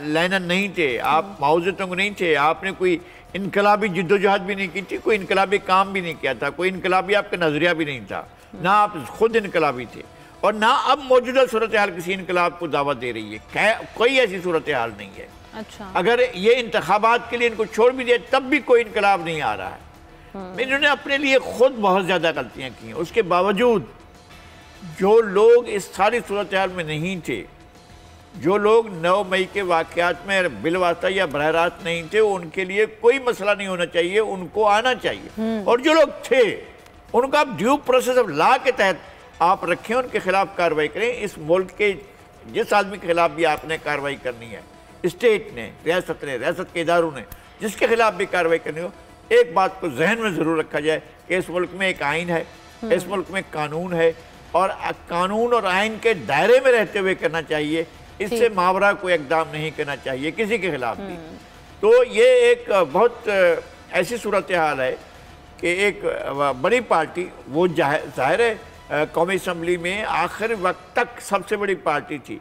लेनिन नहीं थे, आप माओ ज़ेडुंग नहीं थे। आपने कोई इनकलाबी जिद्दोजहद भी नहीं की थी, कोई इनकलाबी काम भी नहीं किया था, कोई इनकलाबी आपका नज़रिया भी नहीं था, ना आप खुद इनकलाबी थे, और ना अब मौजूदा सूरत हाल किसी इनकलाब को दावत दे रही है। कोई ऐसी सूरत हाल नहीं है। अच्छा, अगर ये इंतखाबात के लिए इनको छोड़ भी दिया तब भी कोई इनकलाब नहीं आ रहा है। इन्होंने अपने लिए खुद बहुत ज़्यादा गलतियाँ की हैं। उसके बावजूद जो लोग इस सारी सूरत हाल में नहीं थे, जो लोग 9 मई के वाक़यात में बिलवास्ता या बरह रास्त नहीं थे, उनके लिए कोई मसला नहीं होना चाहिए, उनको आना चाहिए। और जो लोग थे उनको आप ड्यू प्रोसेस ऑफ लॉ के तहत आप रखें, उनके खिलाफ कार्रवाई करें। इस मुल्क के जिस आदमी के खिलाफ भी आपने कार्रवाई करनी है, स्टेट ने, रियासत के इदारों ने जिसके खिलाफ भी कार्रवाई करनी हो, एक बात को जहन में ज़रूर रखा जाए कि इस मुल्क में एक आइन है, इस मुल्क में कानून है, और कानून और आइन के दायरे में रहते हुए करना चाहिए। इससे मावरा कोई इक़दाम नहीं करना चाहिए किसी के खिलाफ भी। तो ये एक बहुत ऐसी सूरत हाल है कि एक बड़ी पार्टी, वो जाहिर है कौमी असम्बली में आखिर वक्त तक सबसे बड़ी पार्टी थी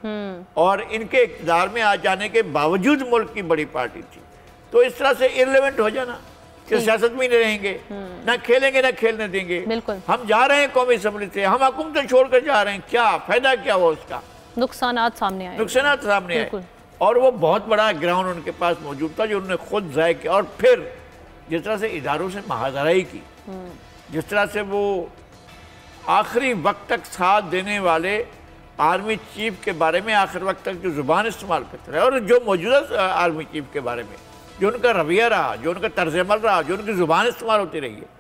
और इनके इक़्तिदार में आ जाने के बावजूद मुल्क की बड़ी पार्टी थी। तो इस तरह से इररिलेवेंट हो जाना कि सियासत में नहीं रहेंगे, ना खेलेंगे ना खेलने देंगे। हम जा रहे हैं कौमी असम्बली से, हम हुकूमत छोड़कर जा रहे हैं, क्या फ़ायदा क्या हुआ उसका? नुकसानात सामने आए। और वो बहुत बड़ा ग्राउंड उनके पास मौजूद था जो उन्होंने खुद ज़ाय किया। और फिर जिस तरह से इदारों से महाजराई की, जिस तरह से वो आखिरी वक्त तक साथ देने वाले आर्मी चीफ के बारे में आखिर वक्त तक जो ज़ुबान इस्तेमाल करते रहे, और जो मौजूदा आर्मी चीफ के बारे में जो उनका रवैया रहा, जो उनका तर्ज अमल रहा, जो उनकी ज़ुबान इस्तेमाल होती रही है,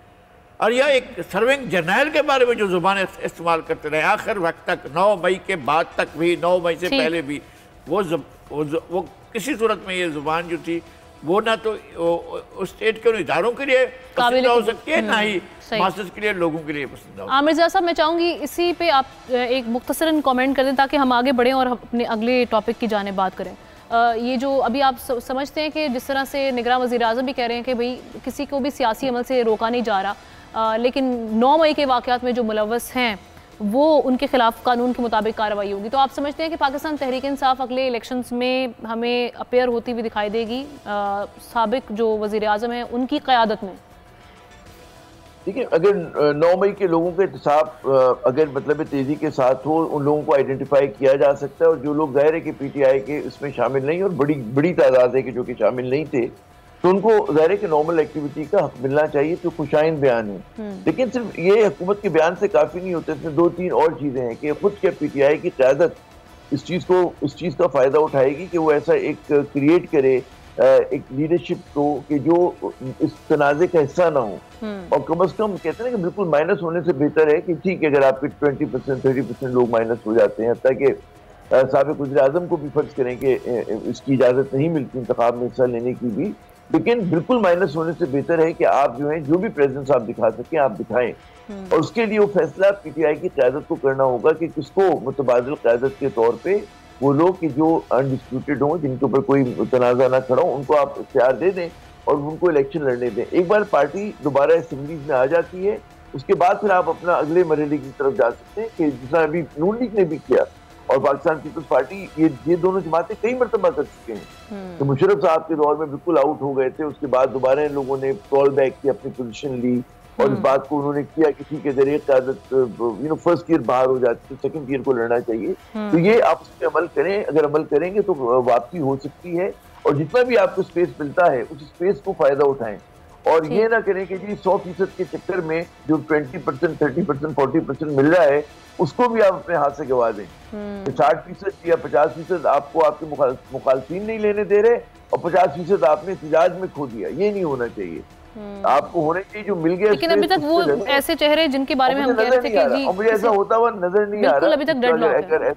और यह एक सर्विंग जर्नल के बारे में जो ज़ुबान इस्तेमाल करते रहे आखिर वक्त तक, 9 मई के बाद तक भी, 9 मई से पहले भी, वो किसी सूरत में ये ज़ुबान जो थी वो ना तो उस स्टेट के उन इदारों के लिए पसंद हो सकती है, ना ही मास्टर्स के लिए, लोगों के लिए पसंद हो। आमिर ज़िया साहब, मैं चाहूँगी इसी पे आप एक मुख्तसरन कमेंट कर दें ताकि हम आगे बढ़ें और अपने अगले टॉपिक की जाने बात करें। ये जो अभी आप समझते हैं कि जिस तरह से निगरान वज़ीर आज़म भी कह रहे हैं कि भाई किसी को भी सियासी अमल से रोका नहीं जा रहा, लेकिन 9 मई के वाक़यात में जो मुलव्वस हैं वो उनके खिलाफ कानून के मुताबिक कार्रवाई होगी। तो आप समझते हैं कि पाकिस्तान तहरीक इंसाफ अगले इलेक्शंस में हमें अपेयर होती हुई दिखाई देगी साबिक जो वज़ीर आज़म हैं उनकी क़यादत में? देखिए, अगर 9 मई के लोगों का एहतसाब अगर मतलब तेज़ी के साथ हो, उन लोगों को आइडेंटिफाई किया जा सकता है, और जो लोग ज़ाहिर है कि PTI के इसमें शामिल नहीं, और बड़ी तादाद है कि जो कि शामिल नहीं थे, तो उनको ज़ाहिर है कि नॉर्मल एक्टिविटी का हक मिलना चाहिए। तो खुशाइन बयान है, लेकिन सिर्फ ये हुकूमत के बयान से काफ़ी नहीं होता। इसमें 2-3 और चीज़ें हैं कि खुद के PTI की क़यादत इस चीज़ का फ़ायदा उठाएगी कि वो ऐसा एक क्रिएट करे, एक लीडरशिप को, कि जो इस तनाज़े का हिस्सा ना हो। और कम अज़ कम कहते हैं ना कि बिल्कुल माइनस होने से बेहतर है कि ठीक है अगर आपके 20% 30% लोग माइनस हो जाते हैं, ताकि साबिक वज़ीर-ए-आज़म को भी फर्ज करें कि इसकी इजाज़त नहीं मिलती इंतखाब में हिस्सा लेने की भी, लेकिन बिल्कुल माइनस होने से बेहतर है कि आप जो है जो भी प्रेजेंस आप दिखा सकें आप दिखाएं। और उसके लिए वो फैसला पीटीआई की क़यादत को करना होगा कि किसको मुतबादिल क़यादत के तौर पे वो लोग कि जो अनडिस्प्यूटेड हों, जिनके ऊपर कोई तनाज़ा ना खड़ा हो, उनको आप इख्तियार दे दें और उनको इलेक्शन लड़ने दें। एक बार पार्टी दोबारा असेंबलीज में आ जाती है, उसके बाद फिर आप अपना अगले मरहले की तरफ जा सकते हैं कि जितना अभी नून लीग ने भी किया और पाकिस्तान पीपल्स पार्टी, ये दोनों जमातें कई मरतबा कर चुके हैं। तो मुशर्रफ साहब के दौर में बिल्कुल आउट हो गए थे, उसके बाद दोबारा इन लोगों ने कॉल बैक की, अपनी पोजीशन ली और इस बात को उन्होंने किया कि ठीक है जरिए क़यादत फर्स्ट ईयर बाहर हो जाती तो सेकंड ईयर को लड़ना चाहिए। तो ये आप उस पर अमल करें, अगर अमल करेंगे तो वापसी हो सकती है और जितना भी आपको स्पेस मिलता है उस स्पेस को फायदा उठाएं और ये ना करें कि जी 100% के चक्कर में जो 20%, 30%, 40% मिल रहा है उसको भी आप अपने हाथ से गवा दें। तो 60% या 50% आपको आपके मुखालफीन नहीं लेने दे रहे और 50% आपने एहतजाज में खो दिया, ये नहीं होना चाहिए। आपको होने चाहिए जो मिल गया। लेकिन अभी तक वो ऐसे चेहरे जिनके बारे में हम कह रहे थे कि जी मुझे ऐसा होता हुआ नजर नहीं आ रहा, अभी तक डेडलॉक है।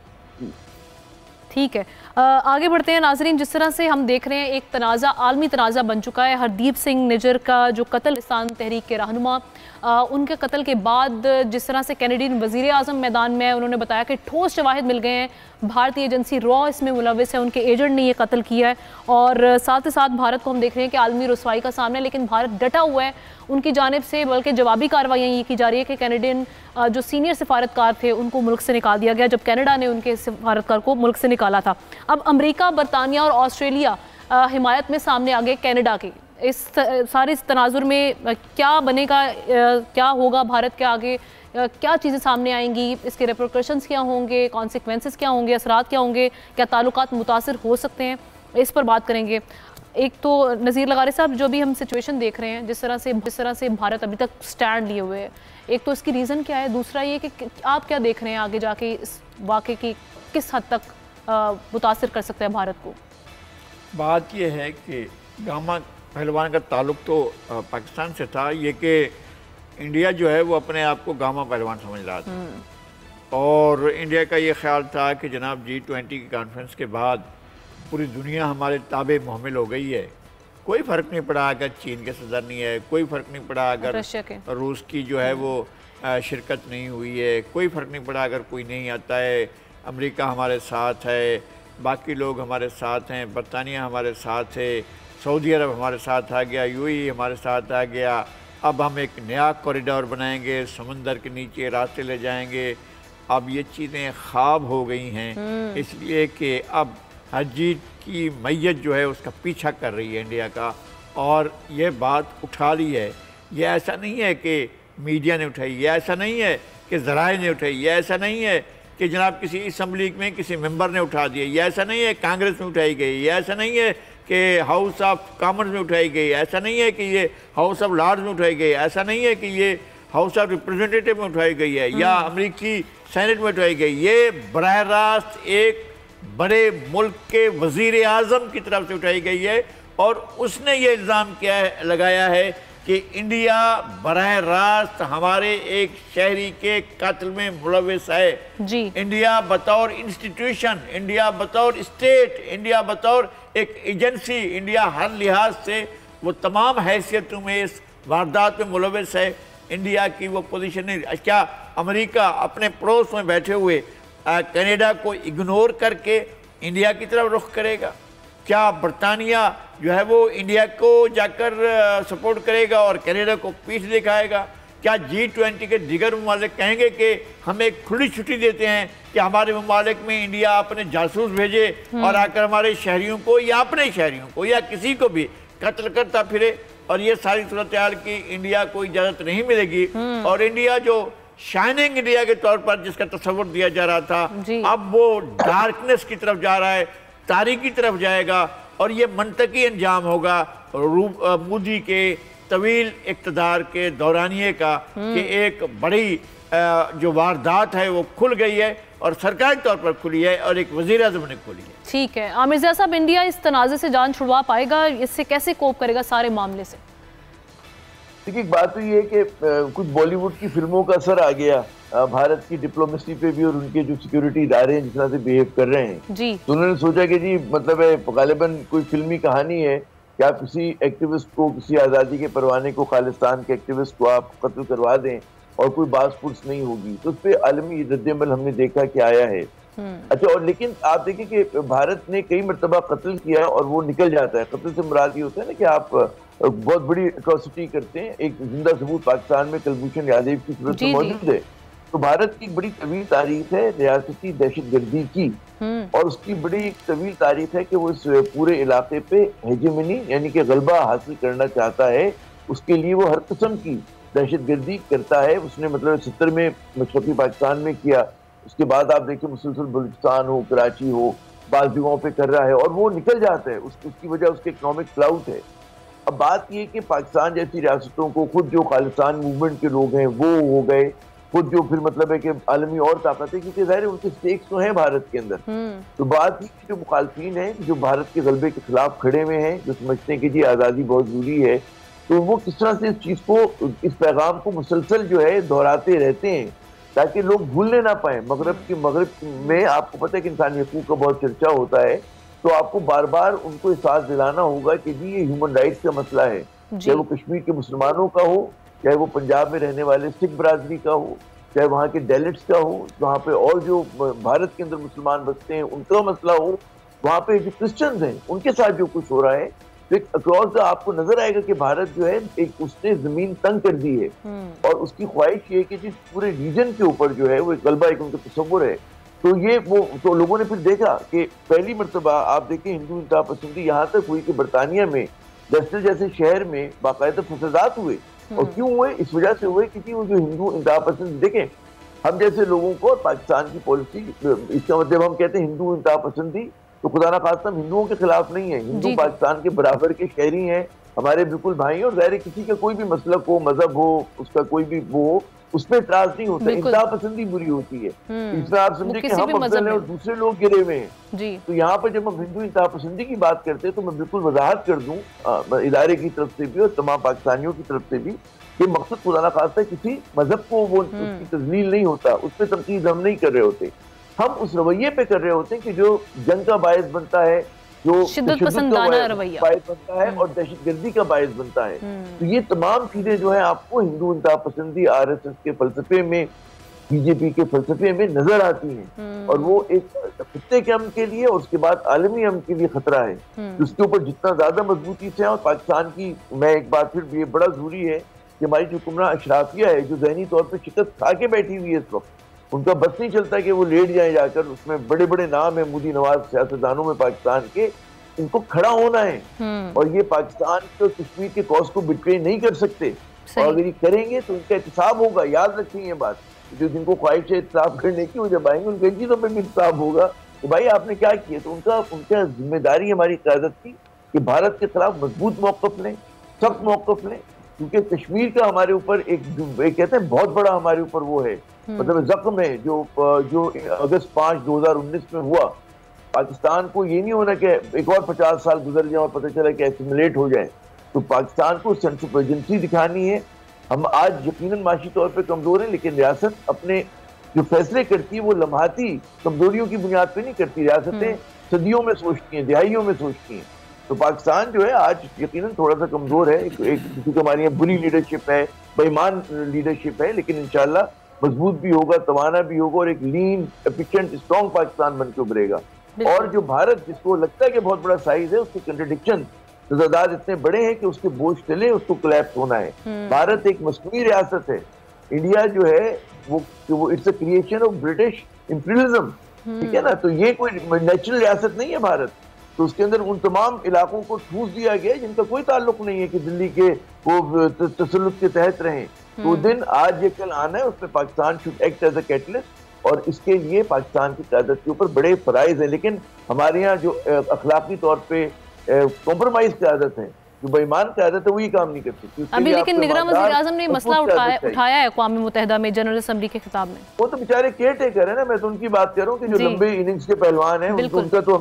ठीक है, आगे बढ़ते हैं नाजरीन। जिस तरह से हम देख रहे हैं एक तनाज़ा, आलमी तनाज़ा बन चुका है। हरदीप सिंह निज्जर का जो कत्ल, पाकिस्तान तहरीक के रहनुमा, उनके कत्ल के बाद जिस तरह से कैनेडियन वज़ीर आज़म मैदान में उन्होंने बताया कि ठोस शवाहिद मिल गए हैं, भारतीय एजेंसी रॉ इसमें मुलविस है, उनके एजेंट ने ये कत्ल किया है और साथ ही साथ भारत को हम देख रहे हैं कि आलमी रसवाई का सामना है, लेकिन भारत डटा हुआ है उनकी जानिब से, बल्कि जवाबी कार्रवाइयाँ ये की जा रही है कि कैनेडियन जो सीनियर सिफारतकार थे उनको मुल्क से निकाल दिया गया, जब कनाडा ने उनके सिफारतकार को मुल्क से निकाला था। अब अमेरिका, बरतानिया और ऑस्ट्रेलिया हिमायत में सामने आ गए कनाडा के। इस सारे तनाजुर में क्या बनेगा, क्या होगा भारत के आगे, क्या चीज़ें सामने आएंगी, इसके रेपरकशंस क्या होंगे, कॉन्सिक्वेंसेस क्या होंगे, असरात क्या होंगे, क्या ताल्लुकात मुतासिर हो सकते हैं, इस पर बात करेंगे। एक तो नज़ीर लगारी साहब, जो भी हम सिचुएशन देख रहे हैं, जिस तरह से भारत अभी तक स्टैंड लिए हुए है, एक तो इसकी रीज़न क्या है, दूसरा ये कि आप क्या देख रहे हैं आगे जाके इस वाक़े की किस हद तक मुतासिर कर सकते हैं भारत को। बात यह है कि गामा पहलवान का ताल्लुक तो पाकिस्तान से था, ये कि इंडिया जो है वो अपने आप को गामा पहलवान समझ रहा था और इंडिया का ये ख्याल था कि जनाब G20 की कॉन्फ्रेंस के बाद पूरी दुनिया हमारे ताबे मोहमिल हो गई है, कोई फ़र्क नहीं पड़ा अगर चीन के सदर नहीं है, कोई फ़र्क नहीं पड़ा अगर रूस की जो है वो शिरकत नहीं हुई है, कोई फ़र्क नहीं पड़ा अगर कोई नहीं आता है, अमेरिका हमारे साथ है, बाकी लोग हमारे साथ हैं, बरतानिया हमारे साथ है, सऊदी अरब हमारे साथ आ गया, UAE हमारे साथ आ गया, अब हम एक नया कॉरिडोर बनाएंगे, समंदर के नीचे रास्ते ले जाएंगे। अब ये चीज़ें ख्वाब हो गई हैं, इसलिए कि अब हर जीत की मैयत जो है उसका पीछा कर रही है इंडिया का और ये बात उठा ली है। ये ऐसा नहीं है कि मीडिया ने उठाई, ये ऐसा नहीं है कि ज़राए ने उठाई, ये ऐसा नहीं है कि जनाब किसी असम्बली में किसी मेंबर ने उठा दिया, ये ऐसा नहीं है कांग्रेस में उठाई गई, ये ऐसा नहीं है कि हाउस ऑफ कॉमन्स में उठाई गई, ऐसा नहीं है कि ये हाउस ऑफ लॉर्ड्स में उठाई गई, ऐसा नहीं है कि ये हाउस ऑफ रिप्रेजेंटेटिव में उठाई गई है या अमेरिकी सेनेट में उठाई गई। ये बराह रास्त एक बड़े मुल्क के वज़ीर आज़म की तरफ से उठाई गई है और उसने ये इल्ज़ाम लगाया है कि इंडिया बराह रास्त हमारे एक शहरी के कत्ल में मुलविस है जी। इंडिया बतौर इंस्टीट्यूशन, इंडिया बतौर स्टेट, इंडिया बतौर एक एजेंसी, इंडिया हर लिहाज से वो तमाम हैसियतों में इस वारदात में मुलविस है। इंडिया की वो पोजीशन नहीं। क्या अमेरिका अपने पड़ोस में बैठे हुए कनाडा को इग्नोर करके इंडिया की तरफ रुख करेगा? क्या बरतानिया जो है वो इंडिया को जाकर सपोर्ट करेगा और कनाडा को पीठ दिखाएगा? क्या G20 के दिगर ममालिक कहेंगे कि हम एक खुली छुट्टी देते हैं कि हमारे ममालिक में इंडिया अपने जासूस भेजे और आकर हमारे शहरियों को या अपने शहरियों को या किसी को भी कत्ल करता फिरे? और ये सारी सूरत हाल की इंडिया को इजाज़त नहीं मिलेगी और इंडिया जो शाइनिंग इंडिया के तौर पर जिसका तस्वुर दिया जा रहा था अब वो डार्कनेस की तरफ जा रहा है, तारीकी की तरफ जाएगा और ये मंतकी अंजाम होगा मोदी के तवील इक़्तिदार के दौरानिए का कि एक बड़ी जो वारदात है वो खुल गई है और सरकारी तौर पर खुली है और एक वज़ीर आज़म ने खोली है। ठीक है आमिर ज़िया साहब, इंडिया इस तनाज़े से जान छुड़वा पाएगा? इससे कैसे कोप करेगा सारे मामले से? देखिए एक बात तो ये है कि कुछ बॉलीवुड की फिल्मों का असर आ गया भारत की डिप्लोमेसी पे भी, और उनके जो सिक्योरिटी इदारे हैं जिस तरह से बिहेव कर रहे हैं जी। तो उन्होंने सोचा कि जी मतलब है गालिबन कोई फिल्मी कहानी है कि आप किसी एक्टिविस्ट को, किसी आज़ादी के परवाने को, खालिस्तान के एक्टिविस्ट को आप कत्ल करवा दें और कोई बास पुर्स नहीं होगी। तो उस पर आलमी रद्द-ए-अमल हमने देखा कि आया है। अच्छा, और लेकिन आप देखिए कि भारत ने कई मरतबा कत्ल किया और वो निकल जाता है। कत्ल से मुराद ये होता है ना कि आप बहुत बड़ी एट्रोसिटी करते हैं। एक जिंदा सबूत पाकिस्तान में कुलभूषण यादव की सूरत में मौजूद है। तो भारत की एक बड़ी तवील तारीख है रियासती दहशतगर्दी की, और उसकी बड़ी एक तवील तारीख है कि वो इस पूरे इलाके पे हेजेमनी यानी कि गलबा हासिल करना चाहता है। उसके लिए वो हर किस्म की दहशतगर्दी करता है। उसने मतलब 70 में मशरक़ी पाकिस्तान में किया, उसके बाद आप देखिए मुसलसल बलूचिस्तान हो, कराची हो, बाज़ जगहों पे कर रहा है और वो निकल जाता है। उसकी वजह उसके इकोनॉमिक क्लाउट है। अब बात ये कि पाकिस्तान जैसी रियासतों को खुद जो खालिस्तान मूवमेंट के लोग हैं वो हो गए, खुद जो फिर मतलब है कि आलमी और ताकत है, क्योंकि ज़ाहिर उनके स्टेक्स तो हैं भारत के अंदर। तो बात ये जो मुखालफिन हैं जो भारत के गलबे के खिलाफ खड़े हुए हैं, जो समझते हैं कि जी आज़ादी बहुत ज़रूरी है, तो वो किस तरह से इस चीज़ को, इस पैगाम को मुसलसल जो है दोहराते रहते हैं ताकि लोग भूलने ना पाए। मगरब में आपको पता है कि इंसानी हकूक़ का बहुत चर्चा होता है, तो आपको बार बार उनको एहसास दिलाना होगा कि जी ये ह्यूमन राइट्स का मसला है, चाहे वो कश्मीर के मुसलमानों का हो, चाहे वो पंजाब में रहने वाले सिख बरादरी का हो, चाहे वहाँ के डेलिट्स का हो, वहाँ पे और जो भारत के अंदर मुसलमान बसते हैं उनका मसला हो, वहाँ पे जो क्रिश्चियंस हैं उनके साथ जो कुछ हो रहा है, तो अक्रॉस द आपको नजर आएगा कि भारत जो है एक उसने जमीन तंग कर दी है और उसकी ख्वाहिश ये कि जिस पूरे रीजन के ऊपर जो है वो एक गलबा, एक उनका तस्वुर है। तो ये वो तो लोगों ने फिर देखा कि पहली मरतबा आप देखिए हिंदू इंतहा पसंदी यहाँ तक हुई कि बरतानिया में ब्रिस्टल जैसे शहर में बाकायदा फसादात हुए। और क्यों हुए? इस वजह से हुए कि वो जो हिंदू इंतहा पसंद, देखें हम जैसे लोगों को पाकिस्तान की पॉलिसी, इसका मतलब हम कहते हैं हिंदू इंतहा पसंदी, तो खुदा ना खास्ता हिंदुओं के खिलाफ नहीं है। हिंदू पाकिस्तान के बराबर के शहरी हैं, हमारे बिल्कुल भाई हैं, और ज़ाहिर किसी का कोई भी मसलक हो, मजहब हो, उसका कोई भी वो हो, उसमें इतराज नहीं होता। इंतहा पसंदी बुरी होती है। इसमें आप समझे कि हम अफजल हैं और दूसरे लोग गिरे हुए हैं। तो यहाँ पर जब हम हिंदू इंतहा पसंदी की बात करते हैं तो मैं बिल्कुल वजाहत कर दूं इदारे की तरफ से भी और तमाम पाकिस्तानियों की तरफ से भी कि मकसद खुदा ना खास्ता किसी मजहब को वो उसकी तजलील नहीं होता, उस पर तनकीद हम नहीं कर रहे होते। हम उस रवैये पे कर रहे होते हैं कि जो जंग का बायस बनता है, जो शिद्दत पसंदाना रवैया बायस बनता है और दहशतगर्दी का बायस बनता है। तो ये तमाम चीजें जो है आपको हिंदू इंतहा पसंदी, RSS के फलसफे में, BJP के फलसफे में नजर आती हैं। और वो एक खित्ते के अमन के लिए और उसके बाद आलमी अमन के लिए खतरा है। उसके ऊपर जितना ज्यादा मजबूती से, और पाकिस्तान की मैं एक बात फिर ये बड़ा जरूरी है कि हमारी जो हुक्मरान अशराफिया है जो ज़हनी तौर पर शिकस्त खा के बैठी हुई है इस वक्त, उनका बस नहीं चलता कि वो लेट जाए जाकर, उसमें बड़े बड़े नाम है मोदी नवाज सियासतदानों में पाकिस्तान के, इनको खड़ा होना है। और ये पाकिस्तान को कश्मीर के कॉज को बिट्रे नहीं कर सकते, और अगर ये करेंगे तो उनका एहतसाब होगा। याद रखें ये बात, जो जिनको ख्वाहिश है एहतसाब करने की, वो जब आएंगे उनके चीज़ों पर भी एहतसाब होगा कि भाई आपने क्या किया। तो उनका जिम्मेदारी हमारी क़यादत की कि भारत के खिलाफ मजबूत मौक़िफ़ लें, सख्त मौक़िफ़ लें, क्योंकि कश्मीर का हमारे ऊपर एक कहते हैं बहुत बड़ा हमारे ऊपर वो है, मतलब जख्म है जो अगस्त 5, 2019 में हुआ। पाकिस्तान को ये नहीं होना कि एक और 50 साल गुजर जाए और पता चला कि एसिमिलेट हो जाए। तो पाकिस्तान को सेंस ऑफ अर्जेंसी दिखानी है। हम आज यकीनन माशी तौर पे कमजोर हैं, लेकिन रियासत अपने जो फैसले करती है वो लम्हाती कमजोरियों की बुनियाद पे नहीं करती। रियासतें सदियों में सोचती हैं, दिहाइयों में सोचती हैं। तो पाकिस्तान जो है आज यकीनन थोड़ा सा कमजोर है, क्योंकि हमारी यहाँ बुरी लीडरशिप है, बेईमान लीडरशिप है, लेकिन इंशाल्लाह मजबूत भी होगा, तवाना भी होगा और एक लीन, एफिशिएंट, स्ट्रॉन्ग पाकिस्तान बन के उभरेगा। और जो भारत जिसको लगता है कि बहुत बड़ा साइज है, उसके कंट्रडिक्शन तजादाद इतने बड़े हैं कि उसके बोझ तले उसको कोलैप्स होना है। भारत एक मस्नूई रियासत है, इंडिया जो है वो it's a creation of British imperialism, ठीक है ना। तो ये कोई नेचुरल रियासत नहीं है भारत। तो उसके अंदर उन तमाम इलाकों को ठूस दिया गया जिनका कोई ताल्लुक नहीं है कि दिल्ली के वो तसल्लुत के तहत रहें। तो दिन आज ये कल आना है, उसमें Pakistan should act as a catalyst, और इसके लिए पाकिस्तान की क़यादत के ऊपर बड़े फराइज हैं। लेकिन हमारे यहाँ जो अखलाकी तौर पे कॉम्प्रोमाइज की आदत है, जो बेईमान क़यादत है वही काम नहीं कर सकती। अभी लेकिन निगरान वज़ीर आज़म ने मसला उठाया है अक़वाम मुत्तहिदा में जनरल असेंबली के खिताब में। वो तो बेचारे केयर टेकर है ना, मैं तो उनकी बात कर रहा हूँ कि जो लंबे इनिंग्स के पहलवान हैं, उनका तो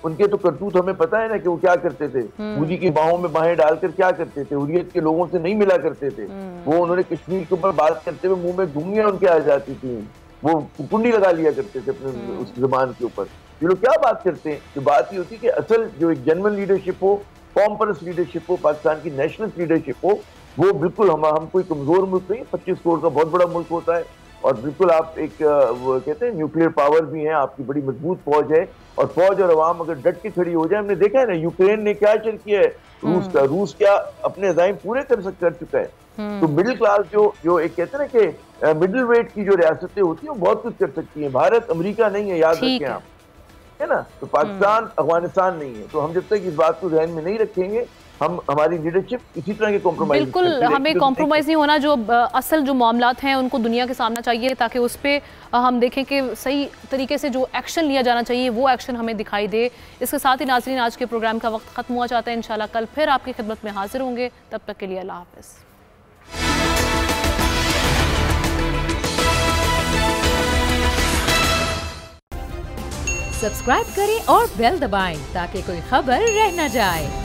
उनके तो करतूत हमें पता है ना कि वो क्या करते थे। मोदी की बाहों में बाहें डालकर क्या करते थे, हुर्रियत के लोगों से नहीं मिला करते थे। वो उन्होंने कश्मीर के ऊपर बात करते हुए मुंह में धुंगियां उनके आ जाती थी, वो कुंडी लगा लिया करते थे अपने उस जुबान के ऊपर। ये लोग क्या बात करते हैं, जो बात ये होती है कि असल जो एक जनरल लीडरशिप हो, कॉम परस्त लीडरशिप हो, पाकिस्तान की नेशनल लीडरशिप हो, वो बिल्कुल हम कोई कमजोर मुल्क नहीं, 25 करोड़ का बहुत बड़ा मुल्क होता है और बिल्कुल आप एक वो कहते हैं न्यूक्लियर पावर भी है, आपकी बड़ी मजबूत फौज है और फौज और अवाम अगर डट के खड़ी हो जाए। हमने देखा है ना यूक्रेन ने क्या चल किया है, रूस क्या अपने अज़ाइम पूरे कर चुका है। तो मिडिल क्लास जो एक कहते हैं ना कि मिडिल वेट की जो रियासतें होती हैं वो बहुत कुछ कर सकती हैं। भारत अमेरिका नहीं है, याद रखें आप, है ना। तो पाकिस्तान अफगानिस्तान नहीं है। तो हम जब तक इस बात को ध्यान में नहीं रखेंगे, हम हमारी लीडरशिप इसी तरह के कॉम्प्रोमाइज, बिल्कुल हमें कॉम्प्रोमाइज़ नहीं होना। जो असल जो मामलात हैं उनको दुनिया के सामने चाहिए ताकि उस पर हम देखें कि सही तरीके से जो एक्शन लिया जाना चाहिए वो एक्शन हमें दिखाई दे। इसके साथ ही नाज़रीन आज के प्रोग्राम का वक्त ख़त्म हुआ चाहता है। इंशाल्लाह कल फिर आपकी खिदमत में हाजिर होंगे, तब तक के लिए अल्लाह हाफ़िज़। सब्सक्राइब करें और बेल दबाएं ताकि कोई खबर रह न जाए।